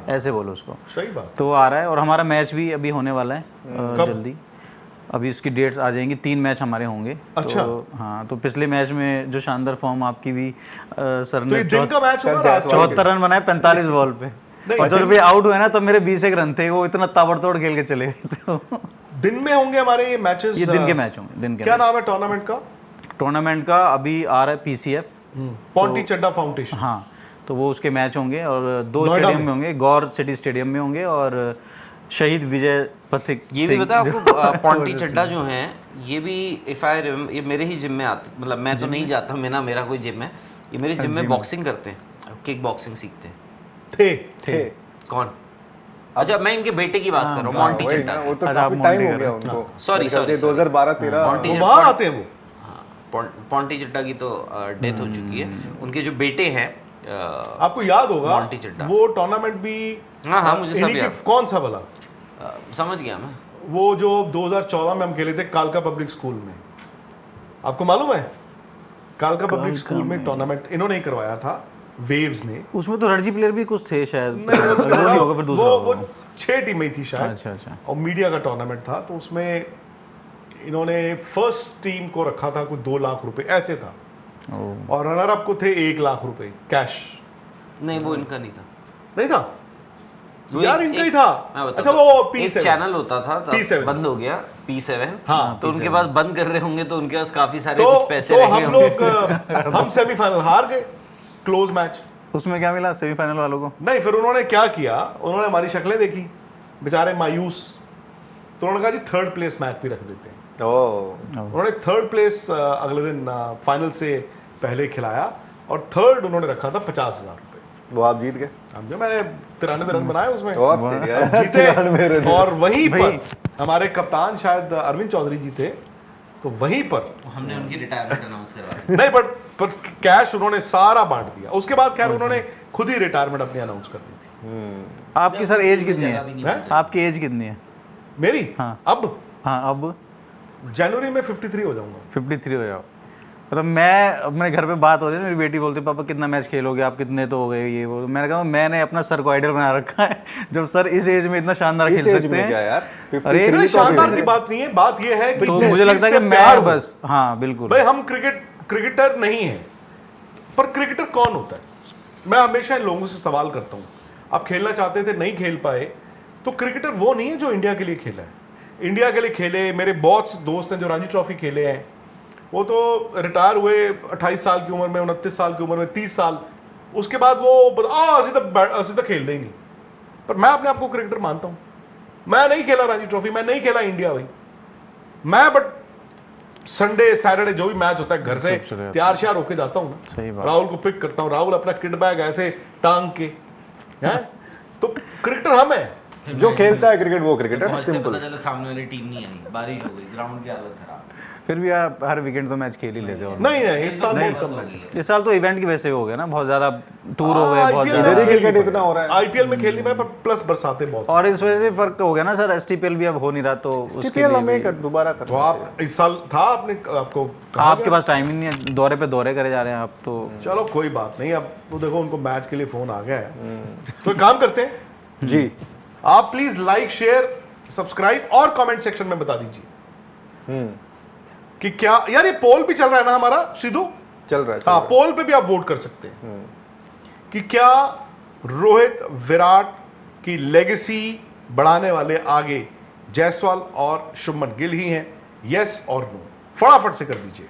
ऐसे बोलो उसको। सही बात। तो वो आ रहा है और हमारा मैच भी अभी होने वाला है कब? जल्दी। अभी इसकी डेट्स आ जाएंगी, 3 मैच हमारे होंगे। अच्छा। तो हाँ, तो पिछले मैच में जो शानदार फॉर्म आपकी भी सर तो ने ये दिन का मैच होगा रात को? 74 रन बनाए 45 बॉल पे, नहीं, और जब भी आउट हुए ना तो मेरे 20 एक रन थे, वो इतना ताबड़तोड़ खेल के चले गए। तो दिन में होंगे हमारे ये मैचेस? ये दिन के मैच होंगे, दिन के। क्या नाम है टूर्नामेंट का? टूर्नामेंट का अभी आ रहा है PCF, पॉन्टी चड्डा फाउंडेशन। हाँ, तो वो उसके मैच होंगे और 2 नोएडा स्टेडियम में? में होंगे, गौर सिटी स्टेडियम में होंगे और शहीद विजय पथिक ये भी सिंह पता है आपको, पॉन्टी चड्डा जो है ये भी ये मेरे ही जिम में आते, मतलब मैं तो नहीं जाता, मेरा कोई जिम है, ये मेरे जिम में बॉक्सिंग करते हैं, किक बॉक्सिंग सीखते हैं। थे कौन? अच्छा, मैं इनके बेटे की बात कर रहा हूँ, मॉन्टी वही चड्डा। ना, वो तो अच्छा, आप काफी टाइम मोंटी हो कर गया रहे उनको। Sorry, मेरे ख्याल से sorry, 2012-13 Monty वो वहाँ आते हैं वो। पॉन्टी चड्डा की तो डेथ हो चुकी है, उनके जो बेटे हैं आपको याद होगा मॉन्टी चड्डा। वो टूर्नामेंट भी हाँ, मुझे सब इन्हीं के- याद। कौन सा वाला? समझ गया मैं। वो जो 2014 में हम खेले थे कालका पब्लिक स्कूल में, आपको मालूम है? कालका पब्लिक स्कूल में टूर्नामेंट इन्होंने ही करवाया था, वेव्स ने। उसमें तो रणजी प्लेयर भी कुछ थे शायद, नहीं, वो नहीं होगा, फिर दूसरा वो होगा। 6 टीमें थी शायद, अच्छा। और मीडिया का टूर्नामेंट था, तो उसमें इन्होंने फर्स्ट टीम को रखा था कुछ 2 लाख रुपए ऐसे था, ओ, और रनर अप को थे 1 लाख रुपए कैश। नहीं, वो इनका नहीं था। नहीं था वो यार, एक- इनका ही एक- था। मैं बताता अच्छा, हूँ। वो एक P7 चैनल होता था, तब P7 बंद हो गया, P7। हाँ, तो उनके पास बंद कर रहे होंगे, तो उनके पास काफी सारे तो कुछ पैसे तो रह गए हम होंगे। लोग हम सेमीफाइनल हार गए, क्लोज मैच। उसमें क्या मिला सेमीफाइनल वालों को? नहीं, फिर उन्होंने क्या किया, उन्होंने हमारी शक्लें देखी, बेचारे मायूस, तो उन्होंने कहा जी 3rd प्लेस मैच भी रख देते हैं। उन्होंने 3rd प्लेस अगले दिन फाइनल से पहले खिलाया, और 3rd उन्होंने रखा था 50,000 रुपए। वो आप जीत गए। हम जो मैंने 93 रन बनाए उसमें, तो आप तेरी यार, 93 जीते। रन। और वहीं पर हमारे कप्तान शायद अरविंद चौधरी जी थे, तो वहीं पर हमने उनकी रिटायरमेंट अनाउंस करवा दी। नहीं, पर कैश उन्होंने सारा बांट दिया। उसके बाद खैर उन्होंने खुद ही रिटायरमेंट अपनी अनाउंस कर दी थी। आपकी सर एज कितनी जगह भी है? नहीं है? आपकी एज कितनी है? मेरी हाँ। अब हाँ, अब जनवरी में 53 हो जाऊंगा। 53 हो जाओ। मतलब मैं अपने घर पे बात हो रही है, मेरी बेटी बोलती है पापा कितना मैच खेलोगे आप, कितने तो हो गए ये वो। मैंने कहा मैंने अपना सर को आइडल बना रखा है, जब सर इस एज में इतना शानदार इस खेल एज सकते में हैं। क्या यार, अरे, 53 इतने तो अभी शानदार है। की बात नहीं है, बात यह है कि तो जिस मुझे लगता है चीज कि से प्यार मैं हो, बस, हाँ बिल्कुल। भाई हम क्रिकेटर नहीं है, पर क्रिकेटर कौन होता है? मैं हमेशा इन लोगों से सवाल करता हूँ, आप खेलना चाहते थे नहीं खेल पाए, तो क्रिकेटर वो नहीं है जो इंडिया के लिए खेला है। इंडिया के लिए खेले, मेरे बहुत दोस्त हैं जो रणजी ट्रॉफी खेले हैं, वो तो रिटायर हुए 28 साल की उम्र में, 29 साल की उम्र में, 30 साल, उसके बाद वो सीधा खेल ही नहीं। पर मैं अपने आप को क्रिकेटर मानता हूँ। मैं नहीं खेला रणजी ट्रॉफी, मैं नहीं खेला इंडिया भाई, मैं बट संडे सैटरडे जो भी मैच होता है घर से चुप से तैयार श्यार होके जाता हूँ ना। सही बात। राहुल को पिक करता हूँ, राहुल अपना किट बैग ऐसे टांग के, हैं? तो क्रिकेटर हम है। जो खेलता है क्रिकेट वो क्रिकेटर, पहुंचते सिंपल। पता चला सामने वाली टीम नहीं आई, बारिश हो गई, ग्राउंड की हालत खराब। फिर भी आप हर वीकेंड तो मैच खेल ही लेते हो। नहीं इस साल बहुत कम मैच। इस साल तो इवेंट की वजह से हो गया ना, बहुत ज्यादा टूर हो गए, बहुत IPL में ज्यादा। इधर ही खेल क्रिकेट नहीं इतना हो रहा है। आईपीएल में खेल नहीं पाए, पर प्लस बरसातें बहुत। और इस वजह से फर्क हो गया ना सर, STPL भी अब हो नहीं रहा, तो उसके TPL लिए हमें भी- दोबारा तो करना आप इस साल था आपको कहा आपके गया? पास टाइम ही नहीं है, दौरे पे दौरे करे जा रहे हैं आप तो। चलो कोई बात नहीं, अब तो देखो उनको मैच के लिए फोन आ गया है, तो एक काम करते हैं, जी। आप प्लीज लाइक शेयर सब्सक्राइब और कमेंट सेक्शन में बता दीजिए कि क्या यार, ये पोल भी चल रहा है ना हमारा सिद्धू? चल रहा है, हाँ, पोल पे भी आप वोट कर सकते हैं कि क्या रोहित विराट की लेगेसी बढ़ाने वाले आगे जायसवाल और शुभमन गिल ही हैं, यस और नो? फटाफट से कर दीजिए।